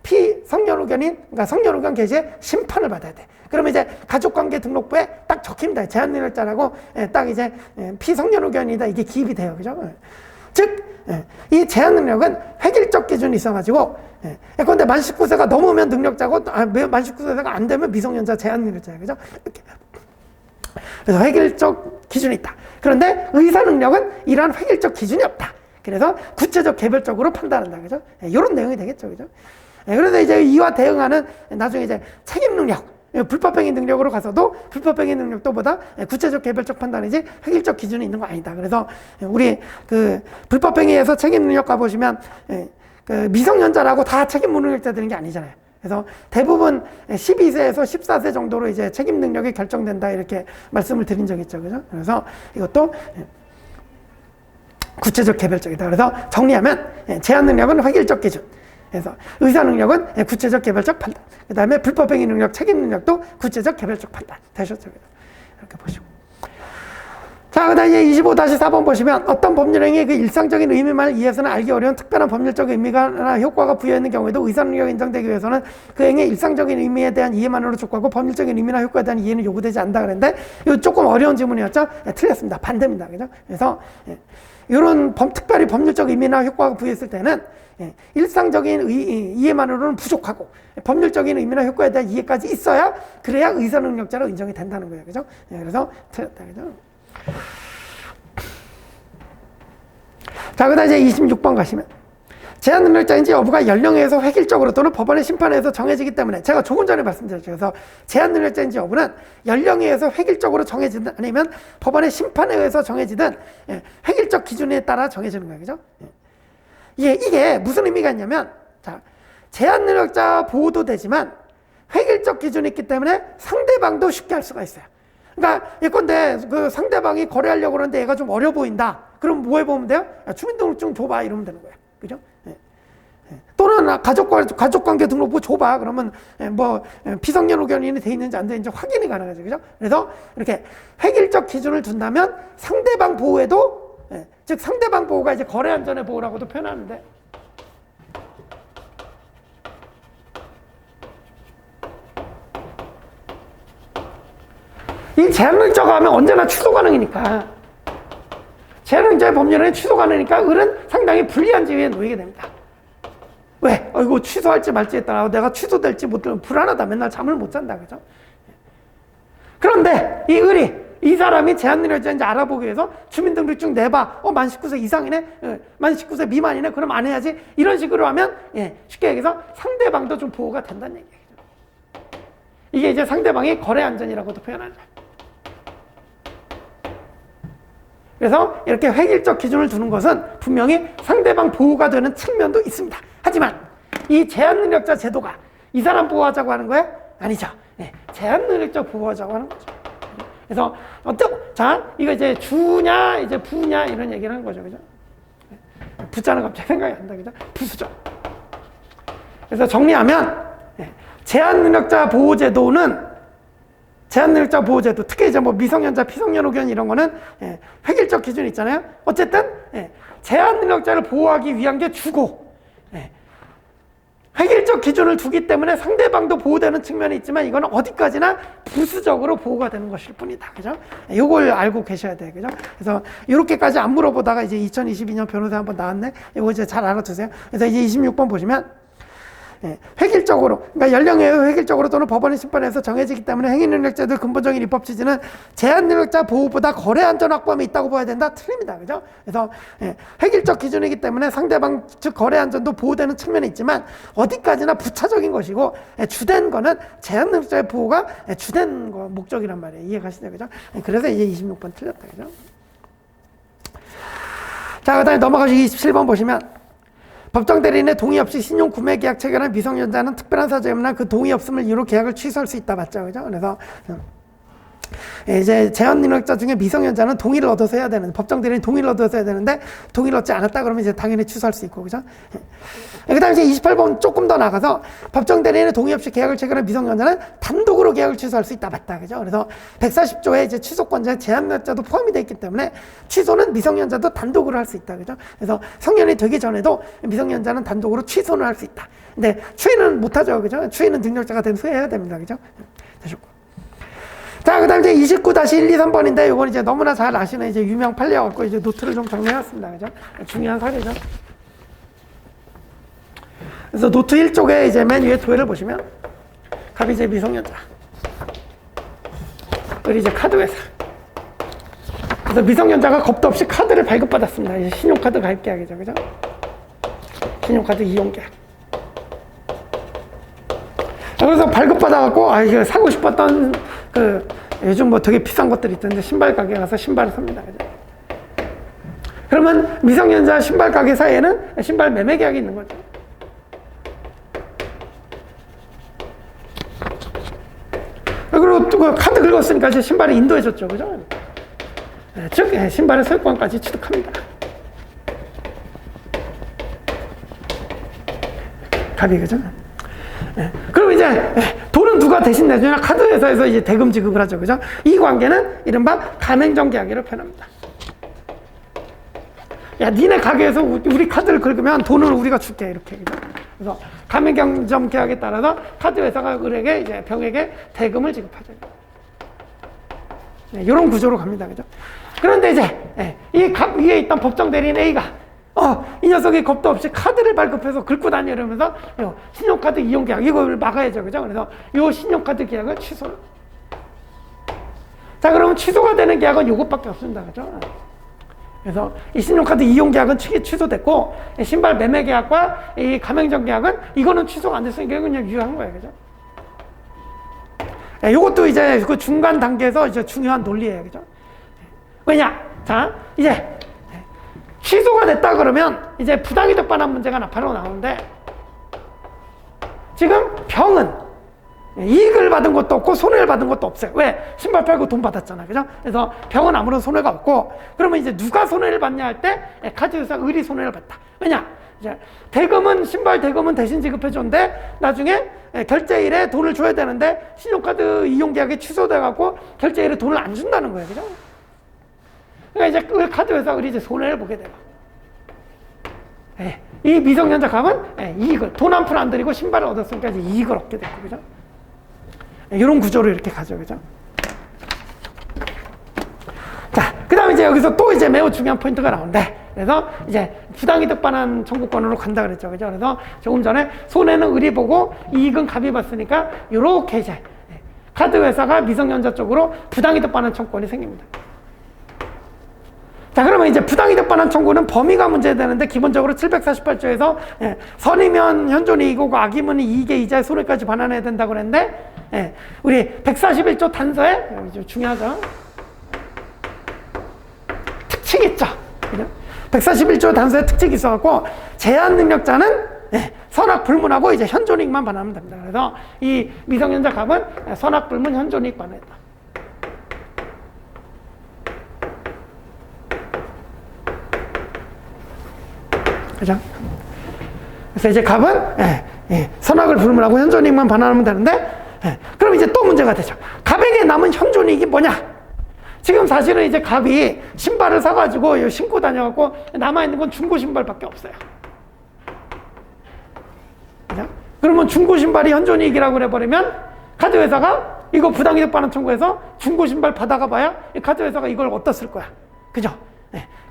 피성년후견인, 그러니까 성년후견 개시에 심판을 받아야 돼. 그러면 이제 가족관계 등록부에 딱 적힙니다. 제한능력자라고 딱 이제 피성년후견이다 이게 기입이 돼요. 그죠? 즉, 이 제한능력은 획일적 기준이 있어가지고, 예컨대 만 19세가 넘으면 능력자고, 만 19세가 안 되면 미성년자 제한능력자예요. 그죠? 이렇게. 그래서 획일적 기준이 있다. 그런데 의사능력은 이러한 획일적 기준이 없다. 그래서 구체적 개별적으로 판단한다. 그죠? 이런 내용이 되겠죠. 그죠? 그래서 이제 이와 대응하는 나중에 이제 책임능력, 불법행위 능력으로 가서도 불법행위 능력도 보다 구체적 개별적 판단이지 획일적 기준이 있는 거 아니다. 그래서 우리 그 불법행위에서 책임 능력 가보시면 그 미성년자라고 다 책임 무능력자 되는 게 아니잖아요. 그래서 대부분 12세에서 14세 정도로 이제 책임 능력이 결정된다 이렇게 말씀을 드린 적이 있죠. 그죠? 그래서 이것도 구체적 개별적이다. 그래서 정리하면 제한 능력은 획일적 기준. 그래서 의사 능력은 구체적 개별적 판단. 그 다음에 불법행위 능력, 책임 능력도 구체적 개별적 판단. 되셨죠? 이렇게 보시고. 자, 그 다음에 25-4번 보시면 어떤 법률행위의 그 일상적인 의미만을 이해해서는 알기 어려운 특별한 법률적 의미나 효과가 부여있는 경우에도 의사 능력이 인정되기 위해서는 그 행위의 일상적인 의미에 대한 이해만으로 촉구하고 법률적인 의미나 효과에 대한 이해는 요구되지 않는다 그랬는데 이거 조금 어려운 질문이었죠? 틀렸습니다. 반대입니다. 그죠? 그래서 이런 특별히 법률적 의미나 효과가 부여했을 때는 일상적인 이해만으로는 부족하고 법률적인 의미나 효과에 대한 이해까지 있어야 그래야 의사 능력자로 인정이 된다는 거예요. 그죠? 그래서 틀렸다. 그죠? 자, 그 다음 이제 26번 가시면 제한 능력자인지 여부가 연령에 의해서 획일적으로 또는 법원의 심판에 의해서 정해지기 때문에 제가 조금 전에 말씀드렸죠. 그래서 제한 능력자인지 여부는 연령에 의해서 획일적으로 정해지든 아니면 법원의 심판에 의해서 정해지든 획일적 기준에 따라 정해지는 거예요. 그죠? 이게 무슨 의미가 있냐면 자, 제한 능력자 보호도 되지만 획일적 기준이 있기 때문에 상대방도 쉽게 할 수가 있어요. 그러니까 예컨대 그 상대방이 거래하려고 그러는데 얘가 좀 어려 보인다. 그럼 뭐 해보면 돼요? 야, 주민등록증 줘봐 이러면 되는 거예요. 그죠? 또는 가족관계 등록부 줘봐. 그러면 뭐 피성년 후견인이 돼 있는지 안 돼 있는지 확인이 가능하죠. 그죠? 그래서 이렇게 획일적 기준을 둔다면 상대방 보호에도 즉 상대방 보호가 이제 거래 안전의 보호라고도 표현하는데 이 제한능력자가 하면 언제나 취소 가능이니까 제한능력자의 법률은 취소 가능이니까 을은 상당히 불리한 지위에 놓이게 됩니다. 왜? 이거 취소할지 말지에 따라 내가 취소될지 못 되면 불안하다. 맨날 잠을 못 잔다. 그죠? 그런데 이 을이 이 사람이 제한능력자인지 알아보기 위해서 주민등록증 내봐. 만 19세 이상이네? 만 19세 미만이네? 그럼 안 해야지. 이런 식으로 하면 쉽게 얘기해서 상대방도 좀 보호가 된다는 얘기예요. 이게 이제 상대방의 거래 안전이라고도 표현하죠. 그래서 이렇게 획일적 기준을 두는 것은 분명히 상대방 보호가 되는 측면도 있습니다. 하지만 이 제한능력자 제도가 이 사람 보호하자고 하는 거예요? 아니죠. 제한능력자 보호하자고 하는 거죠. 그래서 자, 이거 이제 주냐 이제 부냐 이런 얘기를 하는 거죠. 그죠? 부자는 갑자기 생각이 안 나죠. 부수죠. 그래서 정리하면 제한능력자 보호제도는 제한능력자 보호제도, 특히 이제 뭐 미성년자, 피성년 후견 이런 거는 획일적 기준이 있잖아요. 어쨌든 제한능력자를 보호하기 위한 게 주고 획일적 기준을 두기 때문에 상대방도 보호되는 측면이 있지만 이거는 어디까지나 부수적으로 보호가 되는 것일 뿐이다. 그죠? 이걸 알고 계셔야 돼요. 그죠? 그래서 이렇게까지 안 물어보다가 이제 2022년 변호사 한번 나왔네. 이거 이제 잘 알아두세요. 그래서 이제 26번 보시면 획일적으로, 그러니까 연령에 획일적으로 또는 법원의 심판에서 정해지기 때문에 행위능력자들 근본적인 입법 취지는 제한능력자 보호보다 거래 안전 확보함이 있다고 봐야 된다? 틀립니다. 그죠? 그래서 획일적 기준이기 때문에 상대방 즉 거래 안전도 보호되는 측면이 있지만 어디까지나 부차적인 것이고 주된 거는 제한능력자의 보호가 주된 거, 목적이란 말이에요. 이해가시죠? 그죠? 그래서 이제 26번 틀렸다. 그죠? 자, 그 다음에 넘어가서 27번 보시면 법정 대리인의 동의 없이 신용 구매 계약 체결한 미성년자는 특별한 사정이 없나 그 동의 없음을 이유로 계약을 취소할 수 있다. 맞죠? 그죠? 그래서 이제 제한능력자 중에 미성년자는 동의를 얻어서 해야 되는, 법정 대리인 동의를 얻어서 해야 되는데 동의를 얻지 않았다 그러면 이제 당연히 취소할 수 있고, 그죠? 그 다음에 이제 28번 조금 더 나가서 법정 대리인의 동의 없이 계약을 체결한 미성년자는 단독으로 계약을 취소할 수 있다. 맞다. 그죠? 그래서 140조에 이제 취소권자에 제한능력자도 포함이 되어 있기 때문에 취소는 미성년자도 단독으로 할 수 있다. 그죠? 그래서 성년이 되기 전에도 미성년자는 단독으로 취소는 할 수 있다. 근데 추인은 못하죠. 그죠? 추인은 능력자가 된 후에 해야 됩니다. 그죠? 되셨고. 자, 그 다음 이제 29-1, 2, 3번인데, 요건 이제 너무나 잘 아시는 이제 유명 판례여갖고 이제 노트를 좀 정리해왔습니다. 그죠? 중요한 사례죠. 그래서 노트 1쪽에 이제 맨 위에 도해를 보시면, 갑이 이제 미성년자. 그리고 이제 카드회사. 그래서 미성년자가 겁도 없이 카드를 발급받았습니다. 이제 신용카드 가입계약이죠. 그죠? 신용카드 이용계약. 그래서 발급받아갖고, 아, 이거 사고 싶었던 요즘 뭐 되게 비싼 것들이 있던데 신발 가게 가서 신발을 삽니다. 그죠? 그러면 미성년자 신발 가게 사이에는 신발 매매 계약이 있는 거죠. 그리고 또 그 카드 긁었으니까 이제 신발을 인도해줬죠. 그죠? 즉, 신발의 소유권까지 취득합니다. 갑이, 그죠? 그럼 이제 돈은 누가 대신 내주냐? 카드회사에서 이제 대금 지급을 하죠. 그죠? 이 관계는 이른바 가맹점 계약이라고 표현합니다. 야, 니네 가게에서 우리 카드를 긁으면 돈을 우리가 줄게. 이렇게. 그죠? 그래서 가맹점 계약에 따라서 카드회사가 을에게 이제 병에게 대금을 지급하죠. 이런 구조로 갑니다. 그죠? 그런데 이제 이 갑 위에 있던 법정 대리인 A가 이 녀석이 겁도 없이 카드를 발급해서 긁고 다니려면서 신용카드 이용계약 이걸 막아야죠. 그죠? 그래서 이 신용카드 계약을 취소. 자, 그러면 취소가 되는 계약은 이것밖에 없습니다. 그죠? 그래서 이 신용카드 이용계약은 취소됐고 신발 매매 계약과 이 가맹점 계약은 이거는 취소가 안 됐으니까 그냥 유효한 거예요. 그죠? 이것도 이제 그 중간 단계에서 이제 중요한 논리예요. 그죠? 왜냐? 자, 이제 취소가 됐다 그러면 이제 부당이득 반환 문제가 바로 나오는데 지금 병은 이익을 받은 것도 없고 손해를 받은 것도 없어요. 왜? 신발 팔고 돈 받았잖아. 그죠? 그래서 병은 아무런 손해가 없고 그러면 이제 누가 손해를 받냐 할 때 카드회사 을이 손해를 봤다. 왜냐? 이제 대금은 신발 대금은 대신 지급해 줬는데 나중에 결제일에 돈을 줘야 되는데 신용카드 이용 계약이 취소돼 갖고 결제일에 돈을 안 준다는 거예요. 그죠? 그러니까 이제 카드회사 을이 이제 손해를 보게 돼요. 이 미성년자 갑은 이익을 돈 한 푼 안 들이고 신발을 얻었으니까 이제 이익을 얻게 되고, 그죠? 이런 구조로 이렇게 가죠, 그죠? 자, 그 다음에 이제 여기서 또 이제 매우 중요한 포인트가 나오는데, 그래서 이제 부당이득 반환 청구권으로 간다 그랬죠, 그죠? 그래서 조금 전에 손해는 을이 보고 이익은 갑이 봤으니까 이렇게 이제 카드회사가 미성년자 쪽으로 부당이득 반환 청구권이 생깁니다. 자, 그러면 이제 부당이득 반환 청구는 범위가 문제되는데 기본적으로 748조에서 선이면 현존이익이고 악이면 이익의 이자의 손해까지 반환해야 된다고 그랬는데 우리 141조 단서에 중요하죠. 특칙이 있죠. 141조 단서에 특칙이 있어갖고 제한 능력자는 선악 불문하고 이제 현존이익만 반환하면 됩니다. 그래서 이 미성년자 갑은 선악 불문 현존이익 반환했다. 그죠? 그래서 이제 갑은 선악을 불문하고 현존이익만 반환하면 되는데 그럼 이제 또 문제가 되죠. 갑에게 남은 현존이익이 뭐냐? 지금 사실은 이제 갑이 신발을 사가지고 신고 다녀갖고 남아있는 건 중고 신발밖에 없어요. 그죠? 그러면 중고 신발이 현존이익이라고 그래버리면 카드회사가 이거 부당이득 반환 청구해서 중고 신발 받아가 봐야 이 카드회사가 이걸 어디다 쓸 거야. 그죠?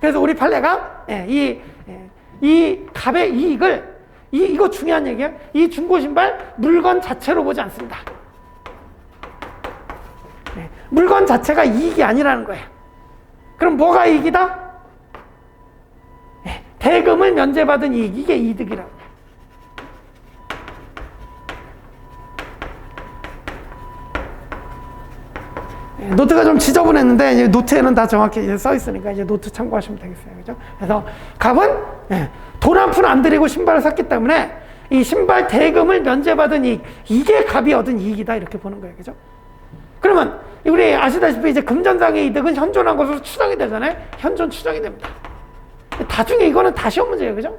그래서 우리 판례가 이 갑의 이익을 이거 중요한 얘기예요. 이 중고 신발 물건 자체로 보지 않습니다. 네, 물건 자체가 이익이 아니라는 거예요. 그럼 뭐가 이익이다? 네, 대금을 면제받은 이익, 이게 이득이라고. 네, 노트가 좀 지저분했는데 이제 노트에는 다 정확히 이제 써 있으니까 이제 노트 참고하시면 되겠어요. 그죠? 그래서 값은 돈 한 푼 안 들이고 신발을 샀기 때문에 이 신발 대금을 면제받은 이익, 이게 값이 얻은 이익이다 이렇게 보는 거예요. 그죠? 그러면 우리 아시다시피 이제 금전상의 이득은 현존한 것으로 추정이 되잖아요. 현존 추정이 됩니다. 나중에 이거는 다 시험 문제예요. 그죠?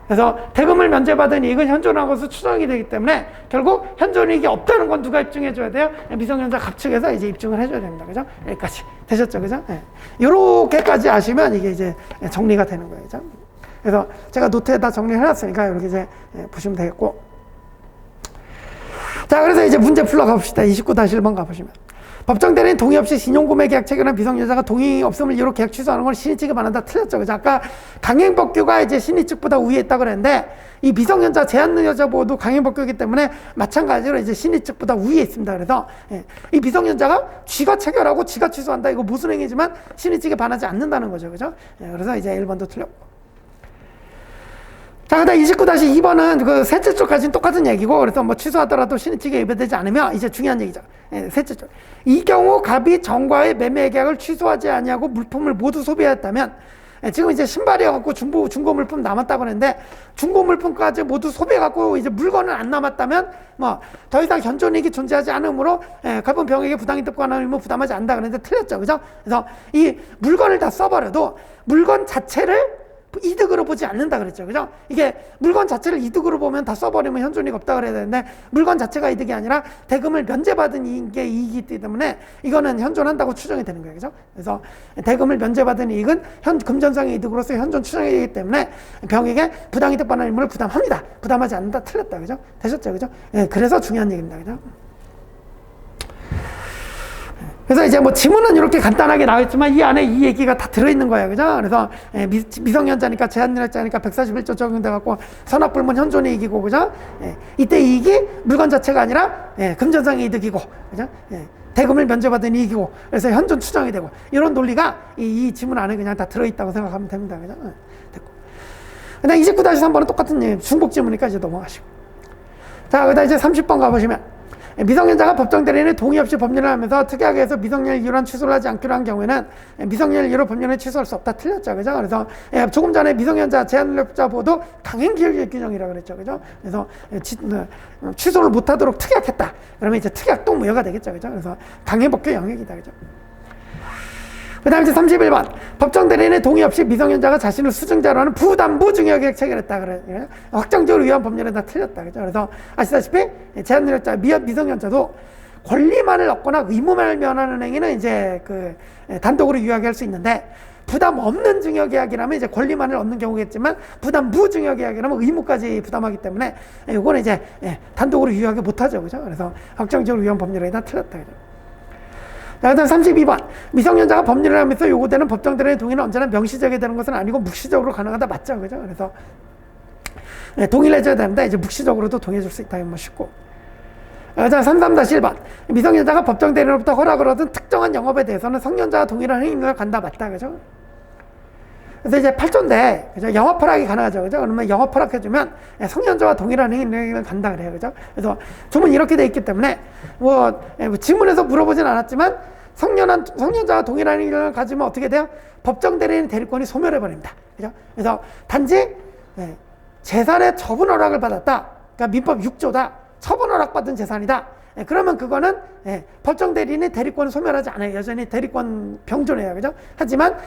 그래서 대금을 면제받은 이익은 현존한 것으로 추정이 되기 때문에 결국 현존이익이 없다는 건 누가 입증해 줘야 돼요? 미성년자 갑측에서 이제 입증을 해줘야 됩니다. 그죠? 여기까지 되셨죠? 그죠? 네. 요렇게까지 아시면 이게 이제 정리가 되는 거예요. 그죠? 그래서 제가 노트에다 정리를 해놨으니까 이렇게 이제 보시면 되겠고. 자, 그래서 이제 문제 풀러 가봅시다. 29-1번 가보시면. 법정 대리인 동의 없이 신용구매 계약 체결한 미성년자가 동의 없음을 이유로 계약 취소하는 걸 신의 측에 반한다. 틀렸죠. 그죠? 아까 강행법규가 이제 신의 측보다 위에 있다고 그랬는데 이 미성년자 제한여자 보호도 강행법규이기 때문에 마찬가지로 이제 신의 측보다 위에 있습니다. 그래서 이 미성년자가 쥐가 체결하고 쥐가 취소한다. 이거 무슨 행위지만 신의 측에 반하지 않는다는 거죠. 그죠? 그래서 이제 1번도 틀렸고. 자, 그다음 29-2번은 그 셋째 쪽까지는 똑같은 얘기고, 그래서 뭐 취소하더라도 신의측에 위배되지 않으면 이제 중요한 얘기죠. 셋째 쪽. 이 경우 갑이 정과의 매매 계약을 취소하지 아니하고 물품을 모두 소비했다면, 지금 이제 신발이어갖고 중고 물품 남았다고 하는데, 중고 물품까지 모두 소비해갖고 이제 물건은 안 남았다면, 뭐, 더 이상 현존이익이 존재하지 않으므로, 갑은 병에게 부당이득 관한 의무 부담하지 않는다 그랬는데 틀렸죠. 그죠? 그래서 이 물건을 다 써버려도 물건 자체를 이득으로 보지 않는다 그랬죠. 그죠? 이게 물건 자체를 이득으로 보면 다 써버리면 현존이익 없다 그래야 되는데 물건 자체가 이득이 아니라 대금을 면제받은 게 이익이기 때문에 이거는 현존한다고 추정이 되는 거예요. 그죠? 그래서 대금을 면제받은 이익은 금전상의 이득으로서 현존 추정이 되기 때문에 병에게 부당이득 반환 의무를 부담합니다. 부담하지 않는다. 틀렸다. 그죠? 되셨죠? 그죠? 그래서 중요한 얘기입니다. 그죠? 그래서 이제 뭐 지문은 이렇게 간단하게 나와있지만 이 안에 이 얘기가 다 들어있는 거예요. 그죠? 그래서 미성년자니까 제한연약자니까 141조 적용돼갖고 선악불문 현존이익이고, 그죠? 이때 이익이 물건 자체가 아니라 금전상의 이득이고, 그죠? 대금을 면제받은 이익이고, 그래서 현존 추정이 되고, 이런 논리가 이 지문 안에 그냥 다 들어있다고 생각하면 됩니다. 그죠? 됐고. 근데 29-3번은 똑같은 얘기, 중복 지문이니까 이제 넘어가시고. 자, 그다음 이제 30번 가보시면. 미성년자가 법정 대리인의 동의 없이 법률을 하면서 특이하게 해서 미성년을 이유로 취소를 하지 않기로 한 경우에는 미성년을 이유로 법률을 취소할 수 없다. 틀렸죠. 그죠? 그래서 조금 전에 미성년자 제한력자 보도 강행기획 규정이라고 그랬죠. 그죠? 그래서 취소를 못하도록 특약했다. 그러면 이제 특약 또 무효가 되겠죠. 그죠? 그래서 강행법규 영역이다. 그죠? 그 다음에 이제 31번. 법정 대리인의 동의 없이 미성년자가 자신을 수증자로 하는 부담부 증여계획 체결했다. 그래. 확정적으로 위한 법률은 다 틀렸다. 그죠? 그래서 아시다시피 제한연약자, 미성년자도 권리만을 얻거나 의무만을 면하는 행위는 이제 그 단독으로 유효하게 할 수 있는데 부담 없는 증여계약이라면 이제 권리만을 얻는 경우겠지만 부담부 증여계약이라면 의무까지 부담하기 때문에 이거는 이제 단독으로 유효하게 못하죠. 그죠? 그래서 확정적으로 위한 법률은 다 틀렸다. 그죠? 자, 그다음 32번. 미성년자가 법률을 하면서 요구되는 법정 대리인의 동의는 언제나 명시적이 되는 것은 아니고 묵시적으로 가능하다. 맞죠? 그죠? 그래서 동의를 해줘야 됩니다. 이제 묵시적으로도 동의해줄 수 있다. 이런 것이고. 자, 33-1번. 미성년자가 법정 대리인으로부터 허락을 얻은 특정한 영업에 대해서는 성년자가 동의를 하는 행위가 간다. 맞다. 그죠? 그래서 이제 8조인데, 그죠? 영업 허락이 가능하죠. 그죠? 그러면 영업 허락해주면 성년자와 동의를 하는 행위가 간다. 그래요. 그죠? 그래서 조문이 이렇게 돼 있기 때문에, 뭐 지문에서 물어보진 않았지만, 성년자가 동의를 하는 행위를 가지면 어떻게 돼요? 법정 대리인 대리권이 소멸해버립니다. 그죠? 그래서 단지, 재산의 처분 허락을 받았다. 그러니까 민법 6조다. 처분 허락받은 재산이다. 그러면 그거는 법정 대리인의 대리권을 소멸하지 않아요. 여전히 대리권 병존해요. 그죠? 하지만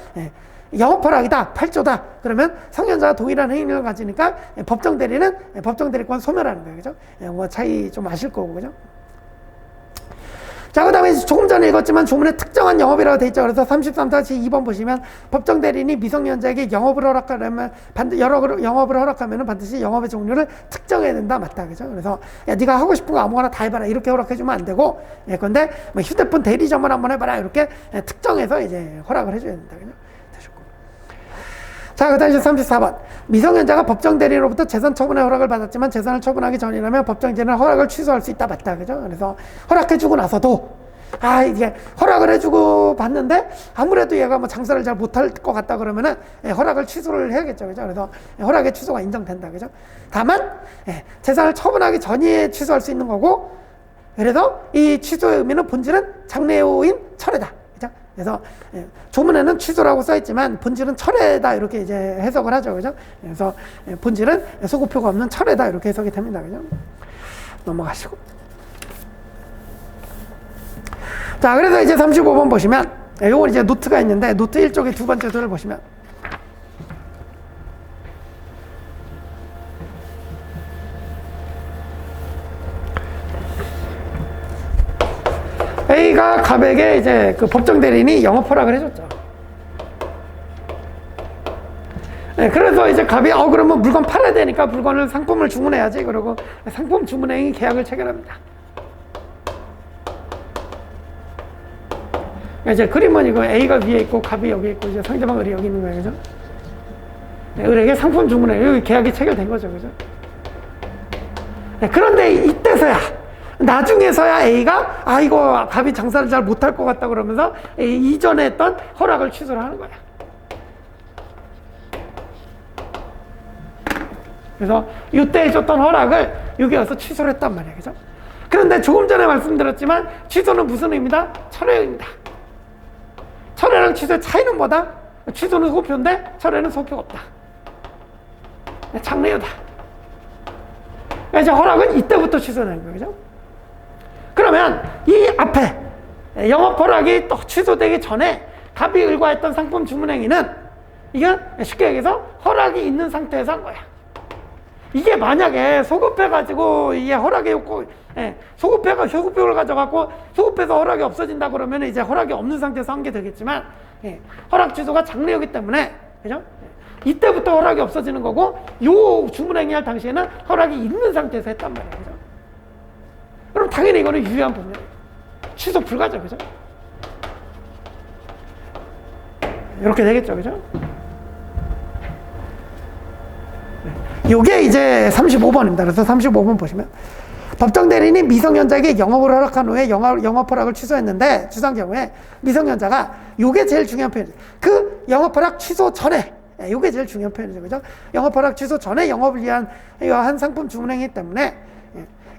영업 허락이다. 8조다. 그러면 성년자가 동일한 행위를 가지니까 법정 대리는 법정 대리권 소멸하는 거예요. 그죠? 뭐 차이 좀 아실 거고. 그죠? 자, 그 다음에 조금 전에 읽었지만 조문에 특정한 영업이라고 돼 있죠. 그래서 33-2번 보시면 법정 대리인이 미성년자에게 영업을 허락하려면 영업을 허락하면 반드시 영업의 종류를 특정해야 된다. 맞다. 그죠? 그래서 야, 네가 하고 싶은 거 아무거나 다 해봐라. 이렇게 허락해주면 안 되고, 그런데 뭐 휴대폰 대리점을 한번 해봐라. 이렇게 특정해서 이제 허락을 해줘야 된다. 그죠? 자, 그 다음 이제 34번. 미성년자가 법정 대리인으로부터 재산 처분의 허락을 받았지만 재산을 처분하기 전이라면 법정 대리인은 허락을 취소할 수 있다, 맞다. 그죠? 그래서 허락해주고 나서도, 이게 허락을 해주고 봤는데 아무래도 얘가 뭐 장사를 잘 못할 것 같다 그러면은 허락을 취소를 해야겠죠. 그죠? 그래서 허락의 취소가 인정된다. 그죠? 다만, 재산을 처분하기 전에 취소할 수 있는 거고, 그래서 이 취소의 의미는 본질은 장래요인 철회다. 그죠? 그래서 조문에는 취소라고 써있지만 본질은 철회다 이렇게 이제 해석을 하죠. 그죠? 그래서 본질은 소급표가 없는 철회다 이렇게 해석이 됩니다. 그죠? 넘어가시고. 자, 그래서 이제 35번 보시면 요건 이제 노트가 있는데 노트 1쪽의 두 번째 줄을 보시면 A가 갑에게 이제 그 법정 대리인이 영업 허락을 해줬죠. 그래서 이제 갑이 그러면 물건 팔아야 되니까 물건을 상품을 주문해야지. 그러고 상품 주문행위 계약을 체결합니다. 이제 그림은 이거 A가 위에 있고 갑이 여기 있고 이제 상대방 을이 여기 있는 거예요. 그죠? 을에게 상품 주문행위 여기 계약이 체결된 거죠. 그죠? 그런데 이때서야 나중에서야 A가 이거 갑이 장사를 잘 못할 것 같다 그러면서 이전에 했던 허락을 취소를 하는 거야. 그래서 이때 해줬던 허락을 여기 와서 취소를 했단 말이야. 그죠? 그런데 조금 전에 말씀드렸지만 취소는 무슨 의미다? 철회의 의미다. 철회랑 취소의 차이는 뭐다? 취소는 소표인데 철회는 소표가 없다. 장래요다. 이제 허락은 이때부터 취소되는 거예요. 그죠? 그러면 이 앞에 영업 허락이 또 취소되기 전에 갑이 을과 했던 상품 주문 행위는 이건 쉽게 얘기해서 허락이 있는 상태에서 한 거야. 이게 만약에 소급해가지고 이게 허락이 없고 소급표를 가져갖고 소급해서 허락이 없어진다 그러면 이제 허락이 없는 상태에서 한 게 되겠지만 허락 취소가 장래요기 때문에 그죠? 이때부터 허락이 없어지는 거고 요 주문행위 할 당시에는 허락이 있는 상태에서 했단 말이에요. 그죠? 그럼 당연히 이거는 유효한 법률 취소 불가죠. 그죠? 이렇게 되겠죠. 그죠? 요게 이제 35번입니다. 그래서 35번 보시면 법정 대리인이 미성년자에게 영업을 허락한 후에 영업 허락을 취소했는데 주상 경우에 미성년자가 요게 제일 중요한 표현이죠. 그 영업 허락 취소 전에 요게 제일 중요한 표현이죠. 그죠? 영업 허락 취소 전에 영업을 위한 한 상품 주문행위 때문에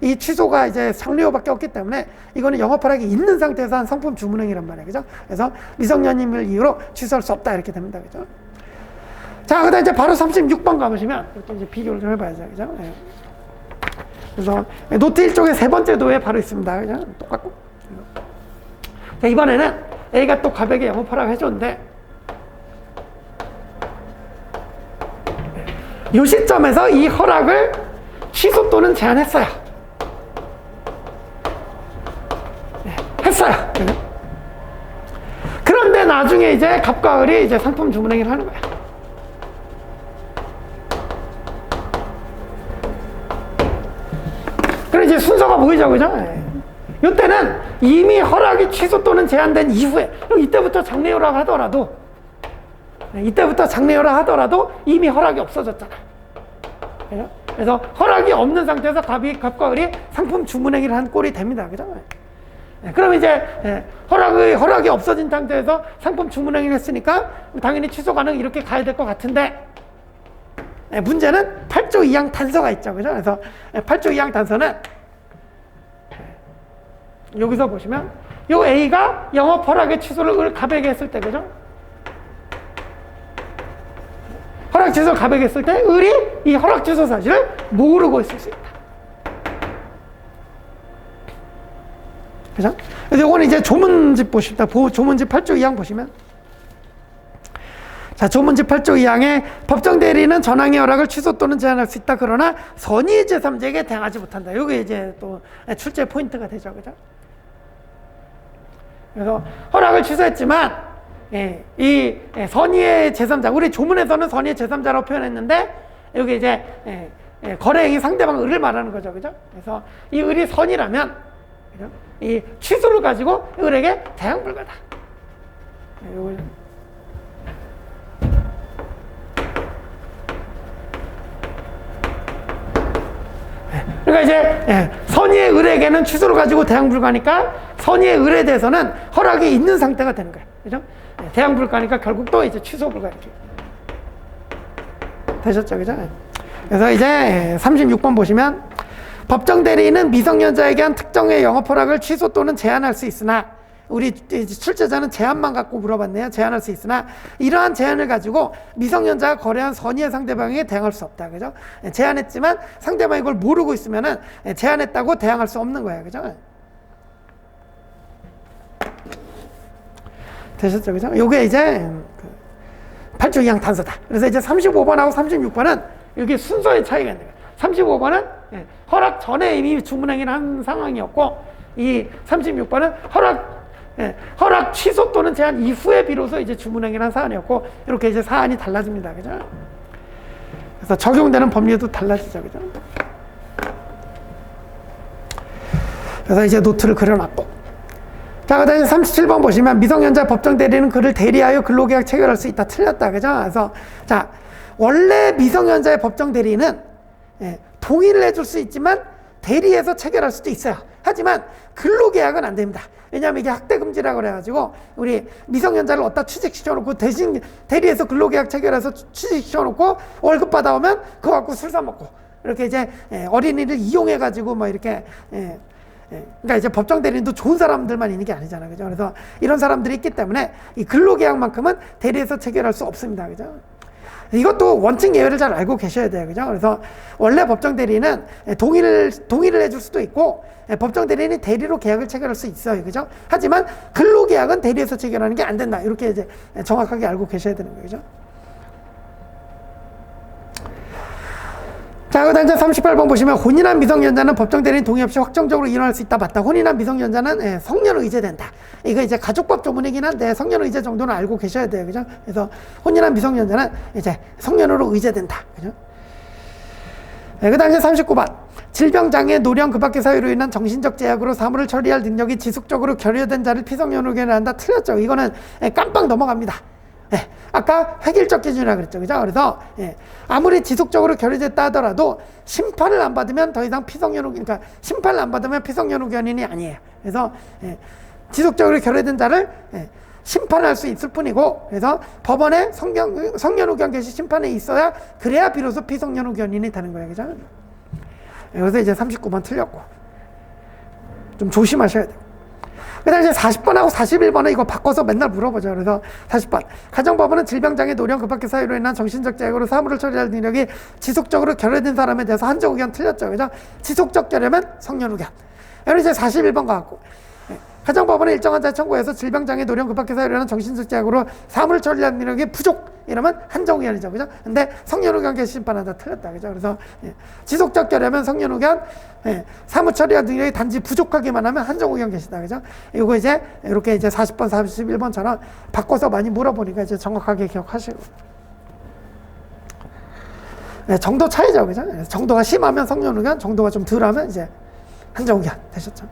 이 취소가 이제 장래요밖에 없기 때문에 이거는 영업 허락이 있는 상태에서 한 상품 주문행위란 말이에요. 그죠? 그래서 미성년임을 이유로 취소할 수 없다 이렇게 됩니다. 그죠? 자, 그 다음 이제 바로 36번 가보시면, 또 이제 비교를 좀 해봐야죠. 그죠? 그래서, 노트 1쪽에 세 번째 도에 바로 있습니다. 그죠? 똑같고. 자, 이번에는 A가 또 갑에게 영업 허락을 해줬는데, 이 시점에서 이 허락을 취소 또는 제한했어요. 했어요. 그런데 나중에 이제 갑과 을이 이제 상품 주문행위를 하는 거야. 그럼 이제 순서가 보이죠, 그죠? 이때는 이미 허락이 취소 또는 제한된 이후에, 이때부터 장래요라 하더라도, 이미 허락이 없어졌잖아. 그래서 허락이 없는 상태에서 갑과 을이 상품 주문행위를 한 꼴이 됩니다, 그죠? 그럼 이제 허락이 없어진 상태에서 상품 주문행위를 했으니까 당연히 취소 가능 이렇게 가야 될 것 같은데. 문제는 8조 2항 단서가 있죠. 그죠? 그래서 8조 2항 단서는 여기서 보시면 요 A가 영업 허락의 취소를 갑에게 했을 때, 그죠? 허락 취소를 갑에게 했을 때 을이 이 허락 취소 사실을 모르고 있을 수 있다. 그죠? 그래서 요거는 이제 조문집 보십니다. 조문집 8조 2항 보시면 자, 조문집 8조 2항에 법정 대리인은 전항의 허락을 취소 또는 제한할 수 있다. 그러나 선의 제3자에게 대항하지 못한다. 이게 이제 또 출제 포인트가 되죠. 그죠? 그래서 허락을 취소했지만 이 선의의 제3자, 우리 조문에서는 선의의 제3자라고 표현했는데 여기 이제 거래행위 상대방 을을 말하는 거죠. 그죠? 그래서 이 을이 선이라면 그죠? 이 취소를 가지고 을에게 대항 불가다. 그러니까 이제 선의의 의뢰에게는 취소를 가지고 대항 불가니까 선의의 의뢰에 대해서는 허락이 있는 상태가 되는 거예요. 그죠? 대항 불가니까 결국 또 이제 취소 불가 이렇게 되셨죠, 그죠? 그래서 이제 36번 보시면 법정 대리인은 미성년자에게 한 특정의 영업 허락을 취소 또는 제한할 수 있으나 우리 출제자는 제한만 갖고 물어봤네요. 제한할 수 있으나 이러한 제한을 가지고 미성년자가 거래한 선의의 상대방에게 대항할 수 없다. 그죠? 제한했지만 상대방이 그걸 모르고 있으면은 제한했다고 대항할 수 없는 거예요. 그죠? 되셨죠? 그죠? 요게 이제 8조 2항 단서다. 그래서 이제 35번하고 36번은 이게 순서의 차이가 있는 거예요. 35번은 허락 전에 이미 주문행위를 한 상황이었고, 이 36번은 허락 취소 또는 제한 이후에 비로소 이제 주문행위를 한 사안이었고, 이렇게 이제 사안이 달라집니다. 그죠? 그래서 적용되는 법률도 달라지죠. 그죠? 그래서 이제 노트를 그려놨고. 자, 그 다음에 37번 보시면 미성년자 법정 대리는 그를 대리하여 근로계약 체결할 수 있다. 틀렸다. 그죠? 그래서, 자, 원래 미성년자의 법정 대리는 동의를 해줄 수 있지만 대리해서 체결할 수도 있어요. 하지만 근로계약은 안 됩니다. 왜냐하면 이게 학대금지라고 그래가지고 우리 미성년자를 어디다 취직시켜놓고 대신 대리해서 근로계약 체결해서 취직시켜놓고 월급 받아오면 그거 갖고 술 사먹고 이렇게 이제 어린이를 이용해가지고 뭐 이렇게 그러니까 이제 법정 대리인도 좋은 사람들만 있는 게 아니잖아요. 그죠? 그래서 이런 사람들이 있기 때문에 이 근로계약만큼은 대리해서 체결할 수 없습니다. 그죠? 이것도 원칙 예외를 잘 알고 계셔야 돼요. 그죠? 그래서 원래 법정 대리는 동의를 해줄 수도 있고, 법정 대리인이 대리로 계약을 체결할 수 있어요. 그죠? 하지만 근로계약은 대리해서 체결하는 게 안 된다. 이렇게 이제 정확하게 알고 계셔야 되는 거죠. 그죠? 자, 그 다음 이제 38번 보시면 혼인한 미성년자는 법정 대리인 동의 없이 확정적으로 이혼할 수 있다. 맞다. 혼인한 미성년자는 성년 의제된다. 이거 이제 가족법 조문이긴 한데 성년 의제 정도는 알고 계셔야 돼요. 그죠? 그래서 혼인한 미성년자는 이제 성년으로 의제된다. 그죠? 그 다음 이제 39번. 질병, 장애, 노령, 그 밖의 사유로 인한 정신적 제약으로 사물을 처리할 능력이 지속적으로 결여된 자를 피성년으로 견인한다. 틀렸죠. 이거는 깜빡 넘어갑니다. 아까 획일적 기준이라고 그랬죠. 그죠? 그래서, 아무리 지속적으로 결여됐다 하더라도 심판을 안 받으면 더 이상 그러니까 심판을 안 받으면 피성년후 견인이 아니에요. 그래서, 지속적으로 결여된 자를, 심판할 수 있을 뿐이고, 그래서 법원에 성년후 견 개시 심판에 있어야 그래야 비로소 피성년후 견인이 되는 거예요. 그죠? 그래서 이제 39번 틀렸고. 좀 조심하셔야 돼요. 그 다음에 40번하고 41번은 이거 바꿔서 맨날 물어보죠. 그래서 40번. 가정법원은 질병장애, 노령, 그 밖의 사유로 인한 정신적 제약으로 사물을 처리할 능력이 지속적으로 결여된 사람에 대해서 한정 의견 틀렸죠. 그죠? 지속적 결여면 성년 의견. 여기 이제 41번 가갖고. 가정법원은 일정한 자 청구해서 질병장애, 노령, 그 밖의 사유로 인한 정신적 제약으로 사물을 처리할 능력이 부족. 이러면 한정 의견이죠. 그죠? 근데 성년 의견 개시 심판하다 틀렸다. 그죠? 그래서 지속적 결여면 성년 의견, 사무 처리할 능력이 단지 부족하기만 하면 한정 의견 개시다. 그죠? 이거 이제 이렇게 이제 40번, 41번처럼 바꿔서 많이 물어보니까 이제 정확하게 기억하시고. 정도 차이죠. 그죠? 정도가 심하면 성년 의견, 정도가 좀 덜하면 이제 한정 의견 되셨죠?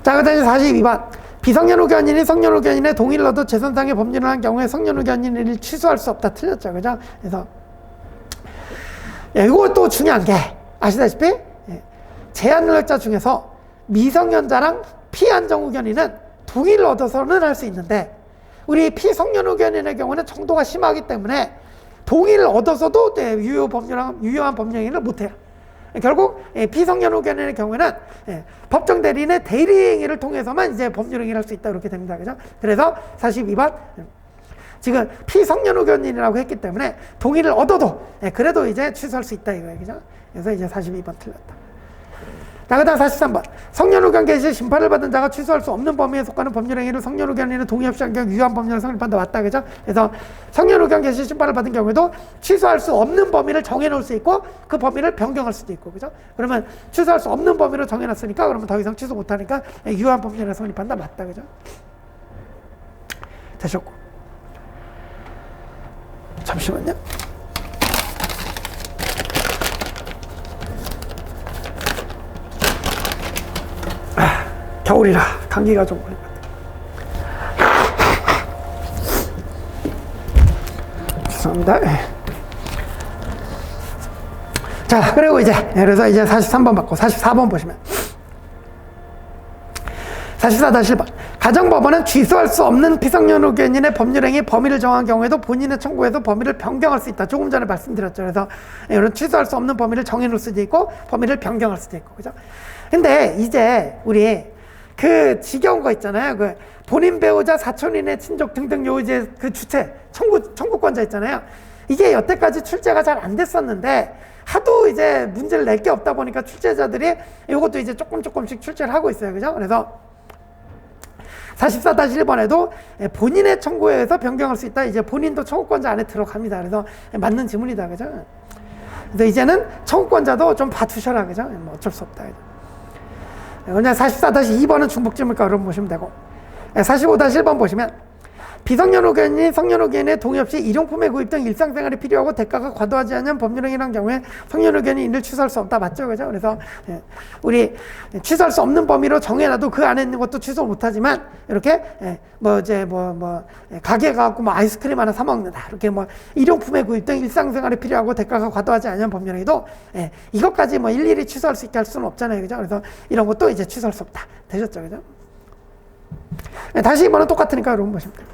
자, 그 다음에 42번. 비성년후 견인이 성년후 견인의 동의를 얻어 재산상의 법률을 한 경우에 성년후 견인을 취소할 수 없다. 틀렸죠. 그죠? 그래서, 이것도 중요한 게, 아시다시피, 제한 능력자 중에서 미성년자랑 피안정후 견인은 동의를 얻어서는 할 수 있는데, 우리 피성년후 견인의 경우는 정도가 심하기 때문에 동의를 얻어서도 유효한 법령행위를 못해요. 결국 피성년후 견인의 경우에는 법정 대리인의 대리행위를 통해서만 이제 법률행위를 할 수 있다 이렇게 됩니다. 그죠? 그래서 42번 지금 피성년후 견인이라고 했기 때문에 동의를 얻어도 그래도 이제 취소할 수 있다 이거예요. 그죠? 그래서 이제 42번 틀렸다. 자, 그 다음 43번. 성년후 견 개시 심판을 받은 자가 취소할 수 없는 범위에 속하는 법률행위를 성년후 견인은 동의 없이 한 경우 유효한 법률을 성립한다. 맞다. 그죠? 그래서 성년후 견 개시 심판을 받은 경우에도 취소할 수 없는 범위를 정해놓을 수 있고 그 범위를 변경할 수도 있고. 그죠? 그러면 취소할 수 없는 범위로 정해놨으니까 그러면 더 이상 취소 못하니까 유효한 법률을 성립한다. 맞다. 그죠? 되셨고. 잠시만요. 겨울이라 감기가 좀 걸린 것 같아요. 죄송합니다. 자, 그리고 이제, 그래서 이제 43번 받고 44번 보시면. 44-1번. 가정법원은 취소할 수 없는 피성년 의견인의 법률행위 범위를 정한 경우에도 본인의 청구에서 범위를 변경할 수 있다. 조금 전에 말씀드렸죠. 그래서 이런 취소할 수 없는 범위를 정해놓을 수도 있고, 범위를 변경할 수도 있고, 그죠? 근데 이제 우리 그 지겨운 거 있잖아요. 그 본인 배우자, 사촌인의 친족 등등 요 이제 그 주체, 청구권자 있잖아요. 이게 여태까지 출제가 잘 안 됐었는데, 하도 이제 문제를 낼 게 없다 보니까 출제자들이 이것도 이제 조금씩 출제를 하고 있어요. 그죠? 그래서 44-1번에도 본인의 청구에 의해서 변경할 수 있다. 이제 본인도 청구권자 안에 들어갑니다. 그래서 맞는 지문이다. 그죠? 그래서 이제는 청구권자도 좀 봐두셔라. 그죠? 뭐 어쩔 수 없다. 그죠? 그냥 44-2번은 중복지문과 여러분 보시면 되고, 45-1번 보시면 비성년 의견이 성년 의견에 동의 없이 일용품의 구입 등 일상생활이 필요하고 대가가 과도하지 않은 법률행위란 경우에 성년 의견이 이를 취소할 수 없다. 맞죠? 그죠? 그래서 우리 취소할 수 없는 범위로 정해놔도 그 안에 있는 것도 취소 못하지만 이렇게 가게 가고 뭐 아이스크림 하나 사 먹는다. 이렇게 뭐 일용품의 구입 등 일상생활이 필요하고 대가가 과도하지 않은 법률행위도 이것까지 뭐 일일이 취소할 수 있게 할 수는 없잖아요. 그죠? 그래서 이런 것도 이제 취소할 수 없다. 되셨죠? 그죠? 다시 이번은 똑같으니까 여러분 보시면 돼요.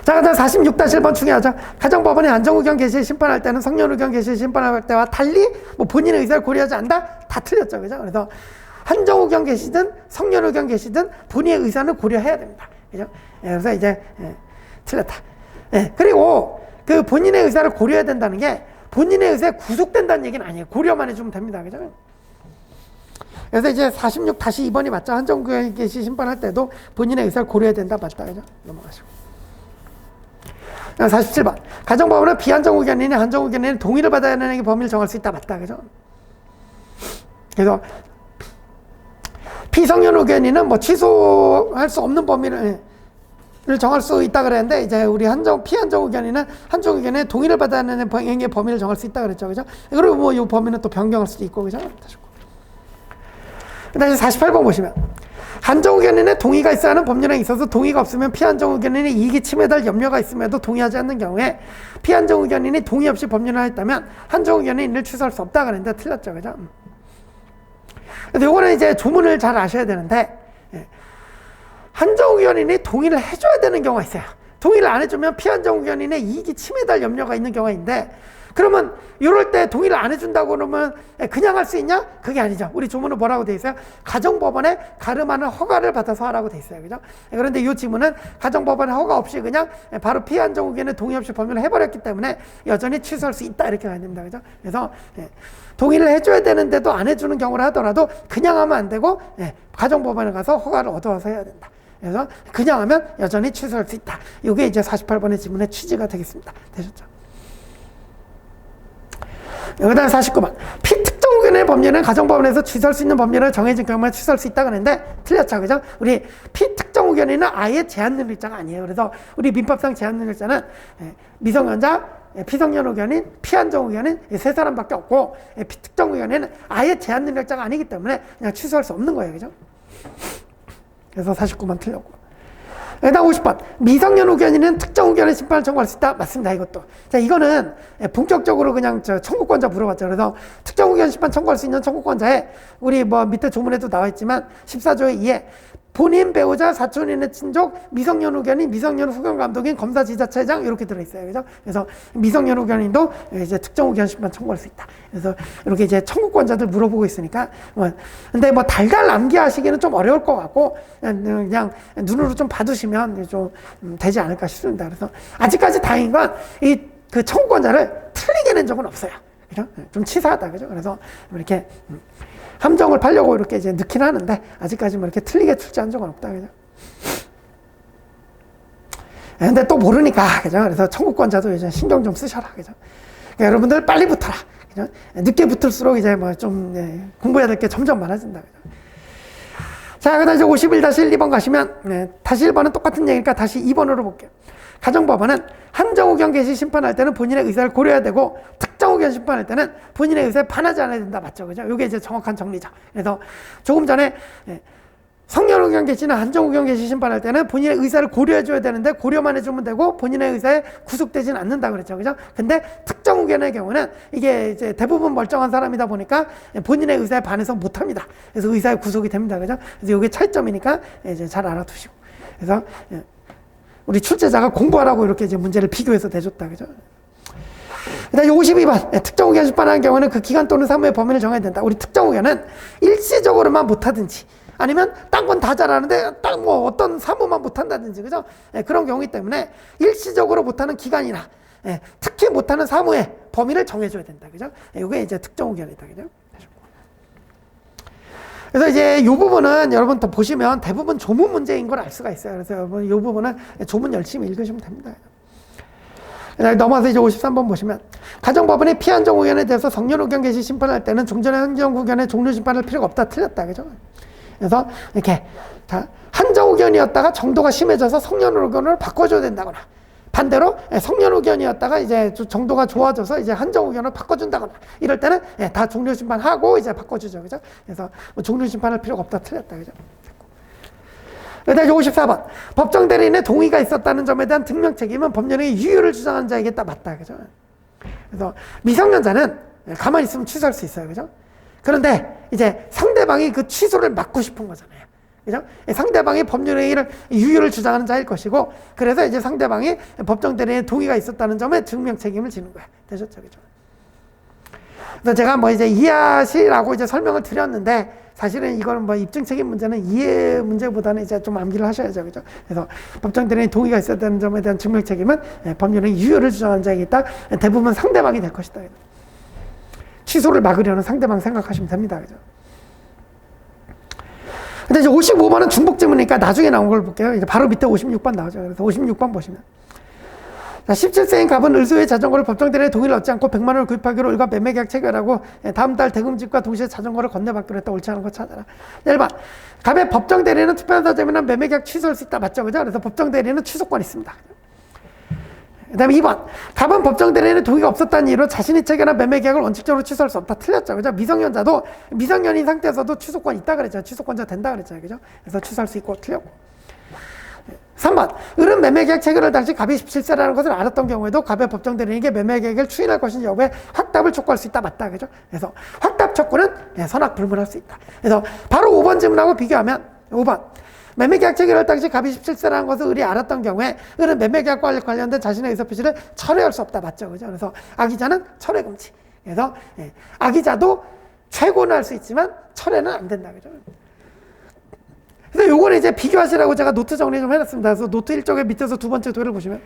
자, 그다음 46-1번 중요하죠. 가정법원이 안정의견 개시 심판할 때는 성년의견 개시 심판할 때와 달리 뭐 본인의 의사를 고려하지 않는다? 다 틀렸죠. 그죠? 그래서 한정의견 개시든 성년의견 개시든 본인의 의사는 고려해야 됩니다. 그죠? 그래서 이제 틀렸다. 그리고 그 본인의 의사를 고려해야 된다는 게 본인의 의사에 구속된다는 얘기는 아니에요. 고려만 해주면 됩니다. 그죠? 그래서 이제 46-2번이 맞죠. 한정의견 개시 심판할 때도 본인의 의사를 고려해야 된다. 맞다. 그죠? 넘어가시고. 47번. 가정법원은 비한정의견인이 한정의견인의 동의를 받아야 하는 범위를 정할 수 있다. 맞다. 그죠? 그래서 피성년 의견인은 뭐 취소할 수 없는 범위를 정할 수 있다 그랬는데, 이제 우리 피한정 의견인은 한정 의견에 동의를 받아야 하는 행위의 범위를 정할 수 있다 그랬죠. 그죠? 그리고 뭐 이 범위는 또 변경할 수도 있고, 그죠? 그 다음에 48번 보시면. 한정의견인의 동의가 있어야 하는 법률에 있어서 동의가 없으면 피한정의견인의 이익이 침해될 염려가 있음에도 동의하지 않는 경우에 피한정의견인이 동의 없이 법률을 했다면 한정의견인을 취소할 수 없다 그랬는데 틀렸죠. 그죠? 그래서 요거는 이제 조문을 잘 아셔야 되는데, 한정의견인이 동의를 해줘야 되는 경우가 있어요. 동의를 안 해주면 피한정의견인의 이익이 침해될 염려가 있는 경우가 있는데, 그러면 이럴 때 동의를 안 해준다고 그러면 그냥 할 수 있냐? 그게 아니죠. 우리 조문은 뭐라고 돼 있어요? 가정법원에 가름하는 허가를 받아서 하라고 돼 있어요. 그죠? 그런데 이 지문은 가정법원에 허가 없이 그냥 바로 피한정 의견에 동의 없이 법률을 해버렸기 때문에 여전히 취소할 수 있다. 이렇게 가야 됩니다. 그죠? 그래서 동의를 해줘야 되는데도 안 해주는 경우를 하더라도 그냥 하면 안 되고 가정법원에 가서 허가를 얻어와서 해야 된다. 그래서 그냥 하면 여전히 취소할 수 있다. 이게 이제 48번의 지문의 취지가 되겠습니다. 되셨죠? 그다음 49번. 피특정 의견의 법률은 가정법원에서 취소할 수 있는 법률을 정해진 경우에 취소할 수 있다고 하는데 틀렸죠. 그죠? 우리 피특정 의견에는 아예 제한 능력자가 아니에요. 그래서 우리 민법상 제한 능력자는 미성년자, 피성년 의견인, 피한정 의견인 세 사람밖에 없고, 피특정 의견에는 아예 제한 능력자가 아니기 때문에 그냥 취소할 수 없는 거예요. 그죠? 그래서 49번 틀렸고. 그다음 50번. 미성년 의견인은 특정 의견의 심판을 청구할 수 있다. 맞습니다. 이것도. 자, 이거는 본격적으로 그냥 청구권자 물어봤죠. 그래서 특정 의견 심판 청구할 수 있는 청구권자에 우리 뭐 밑에 조문에도 나와 있지만 14조의 2에 본인, 배우자, 사촌인의 친족, 미성년 의견인, 미성년 후견 감독인, 검사, 지자체장 이렇게 들어있어요. 그죠? 그래서 미성년 의견인도 이제 특정 의견 심판 청구할 수 있다. 그래서 이렇게 이제 청구권자들 물어보고 있으니까 근데 뭐 달달 남기하시기는 좀 어려울 것 같고 그냥 눈으로 좀 봐두시면 좀 되지 않을까 싶습니다. 그래서 아직까지 다행인 건 이 그 청구권자를 틀리게 낸 적은 없어요. 그죠? 좀 치사하다. 그죠? 그래서 이렇게 함정을 팔려고 이렇게 이제 넣긴 하는데 아직까지 뭐 이렇게 틀리게 출제한 적은 없다. 그죠? 근데 또 모르니까. 그죠? 그래서 청구권자도 이제 신경 좀 쓰셔라. 그죠? 그러니까 여러분들 빨리 붙어라. 그죠? 늦게 붙을수록 이제 뭐 좀 공부해야 될 게 점점 많아진다. 그죠? 자, 그 다음 이제 51-1번 가시면, 다시 1번은 똑같은 얘기니까 다시 2번으로 볼게요. 가정법원은 한정 의견 개시 심판할 때는 본인의 의사를 고려해야 되고, 특정 의견 심판할 때는 본인의 의사에 반하지 않아야 된다. 맞죠? 그죠? 이게 이제 정확한 정리죠. 그래서 조금 전에 성년 의견 개시나 한정 의견 개시 심판할 때는 본인의 의사를 고려해줘야 되는데 고려만 해주면 되고 본인의 의사에 구속되지는 않는다 그랬죠, 그죠? 근데 특정 의견의 경우는 이게 이제 대부분 멀쩡한 사람이다 보니까 본인의 의사에 반해서 못합니다. 그래서 의사에 구속이 됩니다, 그죠? 그래서 이게 차이점이니까 이제 잘 알아두시고. 그래서 우리 출제자가 공부하라고 이렇게 이제 문제를 비교해서 내줬다, 그죠? 그다음 52번 특정 의견 심판하는 경우는 그 기간 또는 사무의 범위를 정해야 된다. 우리 특정 의견은 일시적으로만 못하든지 아니면 딴 건 다 잘하는데 딱 뭐 어떤 사무만 못한다든지, 그죠? 그런 경우이기 때문에 일시적으로 못하는 기간이나 특히 못하는 사무의 범위를 정해줘야 된다, 그죠? 이게 이제 특정 의견이다, 그죠? 그래서 이제 이 부분은 여러분 또 보시면 대부분 조문 문제인 걸 알 수가 있어요. 그래서 여러분 이 부분은 조문 열심히 읽으시면 됩니다. 넘어가서 이제 53번 보시면 가정법원이 피한정 의견에 대해서 성년 의견 개시 심판할 때는 종전의 한정 의견의 종료 심판할 필요가 없다, 틀렸다, 그죠? 그래서 이렇게 한정 의견이었다가 정도가 심해져서 성년 의견을 바꿔줘야 된다거나 반대로 성년 의견이었다가 이제 정도가 좋아져서 이제 한정 의견을 바꿔준다거나 이럴 때는 다 종료 심판하고 이제 바꿔주죠, 그죠? 그래서 뭐 종료 심판할 필요가 없다, 틀렸다, 그죠? 그다음에 54번 법정 대리인의 동의가 있었다는 점에 대한 증명 책임은 법령의 유효를 주장한 자에게 딱 맞다, 그죠? 그래서 미성년자는 가만히 있으면 취소할 수 있어요, 그죠? 그런데 이제 상대방이 그 취소를 막고 싶은 거잖아요, 그죠? 상대방이 법률의 유효를 주장하는 자일 것이고, 그래서 이제 상대방이 법정 대리인의 동의가 있었다는 점에 증명 책임을 지는 거야. 되셨죠, 그죠? 그래서 제가 뭐 이제 이해하시라고 이제 설명을 드렸는데, 사실은 이거는 뭐 입증 책임 문제는 이해 문제보다는 이제 좀 암기를 하셔야죠, 그죠? 그래서 법정 대리인의 동의가 있었다는 점에 대한 증명 책임은 법률의 유효를 주장하는 자에게 있다. 대부분 상대방이 될 것이다. 취소를 막으려는 상대방 생각하시면 됩니다, 그죠? 근데 이제 55번은 중복 질문이니까 나중에 나온 걸 볼게요. 이제 바로 밑에 56번 나오죠. 그래서 56번 보시면. 자, 17세인 갑은 을수의 자전거를 법정 대리인의 동의를 얻지 않고 100만 원을 구입하기로 을과 매매 계약 체결하고 다음 달 대금집과 동시에 자전거를 건네받기로 했다. 옳지 않은 거 찾아라. 1번. 갑의 법정 대리인은 투표한 사점이나 매매 계약 취소할 수 있다. 맞죠, 그죠? 그래서 법정 대리인은 취소권이 있습니다. 그 다음에 2번. 갑은 법정 대리인의 동의가 없었다는 이유로 자신이 체결한 매매 계약을 원칙적으로 취소할 수 없다. 틀렸죠, 그죠? 미성년자도 미성년인 상태에서도 취소권이 있다 그랬죠. 취소권자 된다 그랬죠, 그죠? 그래서 취소할 수 있고 틀렸고. 3번. 을은 매매 계약 체결할 당시 갑이 17세라는 것을 알았던 경우에도 갑의 법정 대리인에게 매매 계약을 추인할 것인지 여부에 확답을 촉구할 수 있다. 맞다, 그죠? 그래서 확답 촉구는 선악 불문할 수 있다. 그래서 바로 5번 질문하고 비교하면 5번. 매매 계약 체결할 당시 갑이 17세라는 것을 을이 알았던 경우에 을은 매매 계약과 관련된 자신의 의사 표시를 철회할 수 없다. 맞죠, 그죠? 그래서 악의자는 철회 금지. 그래서 악의자도 최고는 할 수 있지만 철회는 안 된다, 그죠? 그래서 요거는 이제 비교하시라고 제가 노트 정리 좀 해놨습니다. 그래서 노트 1쪽에 밑에서 두 번째 도를 보시면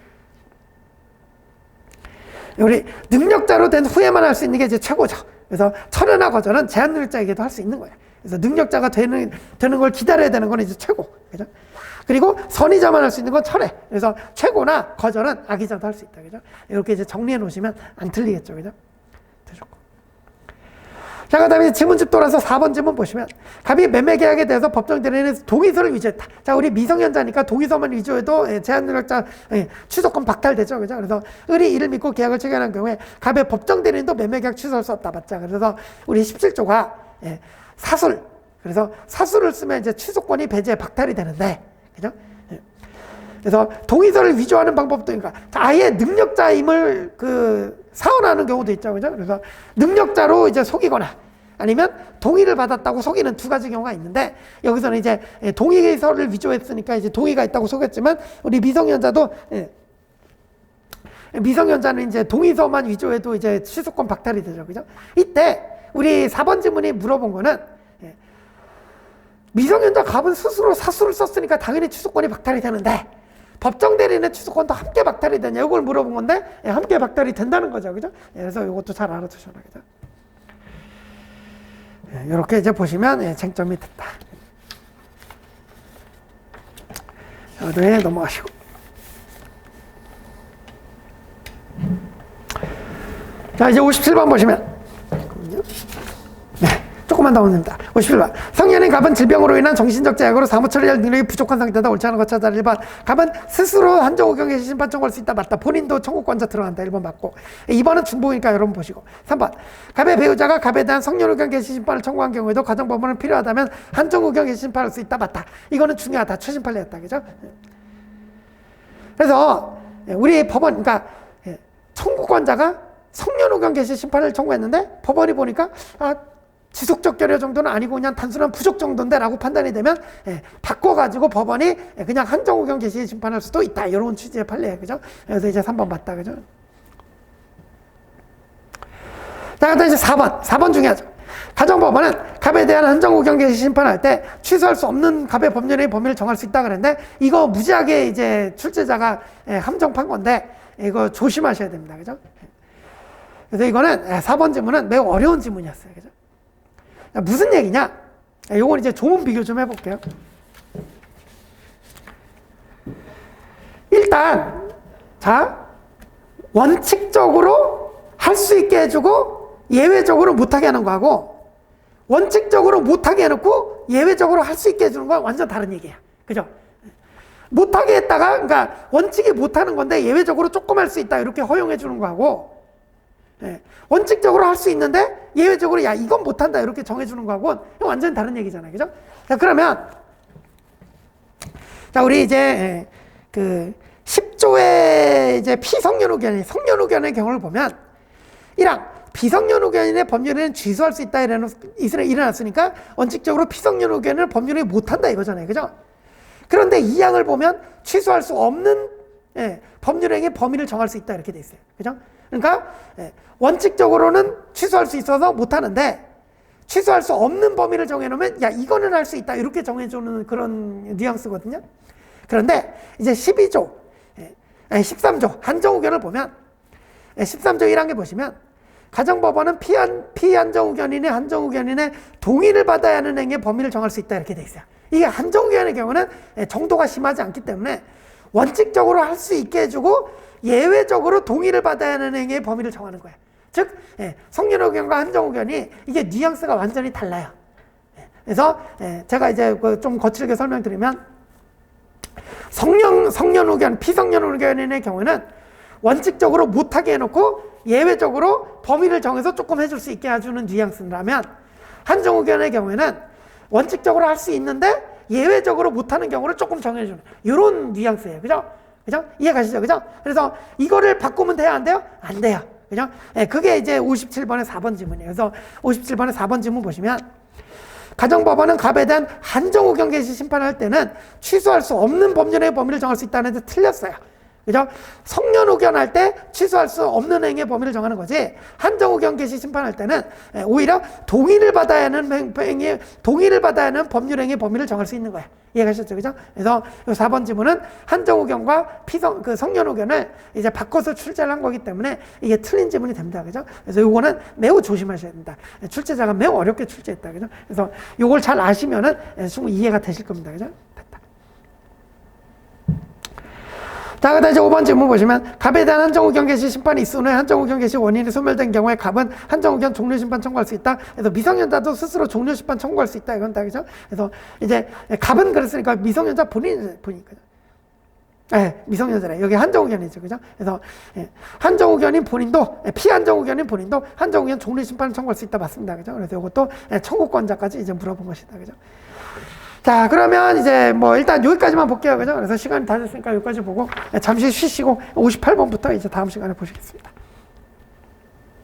우리 능력자로 된 후에만 할 수 있는 게 이제 최고죠. 그래서 철회나 거절은 제한 능력자에게도 할 수 있는 거예요. 그래서 능력자가 되는 걸 기다려야 되는 건 이제 최고. 그죠? 그리고 선의자만 할 수 있는 건 철회. 그래서 최고나 거절은 악의자도 할 수 있다. 그죠? 이렇게 이제 정리해 놓으시면 안 틀리겠죠. 그죠? 되셨고. 자, 그 다음에 지문집 돌아서 4번 지문 보시면 갑이 매매 계약에 대해서 법정 대리인의 동의서를 위조했다. 자, 우리 미성년자니까 동의서만 위조해도 제한 능력자 취소권 박탈되죠. 그죠? 그래서 을이 이를 믿고 계약을 체결한 경우에 갑의 법정 대리인도 매매 계약 취소할 수 없다. 맞죠? 그래서 우리 17조가 사술. 그래서 사술을 쓰면 이제 취소권이 배제에 박탈이 되는데, 그죠? 그래서 동의서를 위조하는 방법도, 그러니까 아예 능력자임을 사언하는 경우도 있죠, 그죠? 그래서 능력자로 이제 속이거나 아니면 동의를 받았다고 속이는 두 가지 경우가 있는데, 여기서는 이제 동의서를 위조했으니까 이제 동의가 있다고 속였지만 우리 미성년자도 미성년자는 이제 동의서만 위조해도 이제 취소권 박탈이 되죠, 그죠? 이때 우리 4번 질문이 물어본 거는 미성년자 갑은 스스로 사수를 썼으니까 당연히 취소권이 박탈이 되는데 법정 대리인의 취소권도 함께 박탈이 되냐 이걸 물어본 건데 함께 박탈이 된다는 거죠, 그죠? 그래서 이것도 잘 알아두셔야 그죠? 이렇게 이제 보시면 쟁점이 됐다. 네, 넘어가시고. 자, 이제 57번 보시면 네, 조금만 더 올립니다. 57번. 성년인 갑은 질병으로 인한 정신적 제약으로 사무 처리할 능력이 부족한 상태다. 옳지 않은 것 찾아. 1번. 갑은 스스로 한정우경계시 심판 청구할 수 있다. 맞다. 본인도 청구권자 들어간다. 1번 맞고. 2번은 중복이니까 여러분 보시고. 3번. 갑의 배우자가 갑에 대한 성년우경계시 심판을 청구한 경우에도 가정법원은 필요하다면 한정우경계시 심판할 수 있다. 맞다. 이거는 중요하다. 최신 판례였다. 그죠? 그래서 우리 법원, 그러니까 청구권자가 성년우경계시 심판을 청구했는데 법원이 보니까 지속적 결여 정도는 아니고 그냥 단순한 부족 정도인데 라고 판단이 되면 바꿔가지고 법원이 그냥 한정우경 개시 심판할 수도 있다. 이런 취지의 판례예요. 그죠? 그래서 이제 3번 맞다. 그죠? 자, 그다음 이제 4번 중요하죠. 가정법원은 갑에 대한 한정우경 개시 심판할 때 취소할 수 없는 갑의 법률의 범위를 정할 수 있다 그랬는데 이거 무지하게 이제 출제자가 함정판 건데 이거 조심하셔야 됩니다. 그죠? 그래서 이거는 4번 지문은 매우 어려운 지문이었어요. 그죠? 무슨 얘기냐? 요건 이제 좋은 비교 좀 해볼게요. 일단, 자, 원칙적으로 할 수 있게 해주고 예외적으로 못하게 하는 거하고 원칙적으로 못하게 해놓고 예외적으로 할 수 있게 해주는 건 완전 다른 얘기야. 그죠? 못하게 했다가, 그러니까 원칙이 못하는 건데 예외적으로 조금 할 수 있다. 이렇게 허용해 주는 거하고 원칙적으로 할 수 있는데 예외적으로 야 이건 못한다 이렇게 정해주는 거하고는 완전히 다른 얘기잖아요. 그죠? 자, 그러면 자 우리 이제 그 10조의 이제 피성년후견인 성년후견의 경우를 보면 1항 비성년후견인의 법률에는 취소할 수 있다 일어났으니까 원칙적으로 피성년후견을 법률에 못한다 이거잖아요. 그죠? 그런데 2항을 보면 취소할 수 없는 법률행위 범위를 정할 수 있다 이렇게 돼 있어요. 그죠? 그러니까 원칙적으로는 취소할 수 있어서 못하는데 취소할 수 없는 범위를 정해놓으면 야 이거는 할 수 있다 이렇게 정해주는 그런 뉘앙스거든요. 그런데 이제 12조, 13조 한정우견을 보면 13조 1항에 보시면 가정법원은 피한정우견인의 한정우견인의 동의를 받아야 하는 행위의 범위를 정할 수 있다 이렇게 돼 있어요. 이게 한정우견의 경우는 정도가 심하지 않기 때문에 원칙적으로 할 수 있게 해주고 예외적으로 동의를 받아야 하는 행위의 범위를 정하는 거예요. 즉 성년후견과 한정후견이 이게 뉘앙스가 완전히 달라요. 그래서 제가 이제 좀 거칠게 설명드리면 성년후견, 피성년후견인의 경우는 원칙적으로 못하게 해놓고 예외적으로 범위를 정해서 조금 해줄 수 있게 해주는 뉘앙스라면 한정후견의 경우에는 원칙적으로 할 수 있는데 예외적으로 못하는 경우를 조금 정해주는 이런 뉘앙스예요. 그죠? 그죠? 이해가시죠? 그죠? 그래서 이거를 바꾸면 돼요? 안 돼요? 안 돼요. 그죠? 그게 이제 57번의 4번 지문이에요. 그래서 57번의 4번 지문 보시면 가정법원은 갑에 대한 한정우경 개시 심판할 때는 취소할 수 없는 법률의 범위를 정할 수 있다는데 틀렸어요. 그죠? 성년후견 할 때 취소할 수 없는 행위의 범위를 정하는 거지 한정후견 개시 심판할 때는 오히려 동의를 받아야 하는 동의를 받아야 하는 법률행위의 범위를 정할 수 있는 거야. 이해가셨죠? 그죠? 그래서 4번 지문은 한정후견과 성년후견을 이제 바꿔서 출제를 한 거기 때문에 이게 틀린 지문이 됩니다. 그죠? 그래서 요거는 매우 조심하셔야 된다. 출제자가 매우 어렵게 출제했다. 그죠? 그래서 요걸 잘 아시면은 충분히 이해가 되실 겁니다. 그죠? 자, 그다음 이제 5번 질문 보시면 갑에 대한 한정후견 개시 심판이 있은 후에 한정후견 개시 원인이 소멸된 경우에 갑은 한정후견 종료 심판 청구할 수 있다. 그래서 미성년자도 스스로 종료 심판 청구할 수 있다. 이건 다 그죠? 그래서 이제 갑은 그랬으니까 미성년자 본인이거든. 미성년자래. 여기 한정후견이죠. 그죠? 그래서 한정후견인 본인도 피한정후견인 본인도 한정후견 종료 심판을 청구할 수 있다. 맞습니다. 그죠? 그래서 이것도 청구권자까지 이제 물어본 것이다. 그죠? 자, 그러면 이제 뭐 일단 여기까지만 볼게요. 그죠? 그래서 시간이 다 됐으니까 여기까지 보고 잠시 쉬시고 58번부터 이제 다음 시간에 보시겠습니다.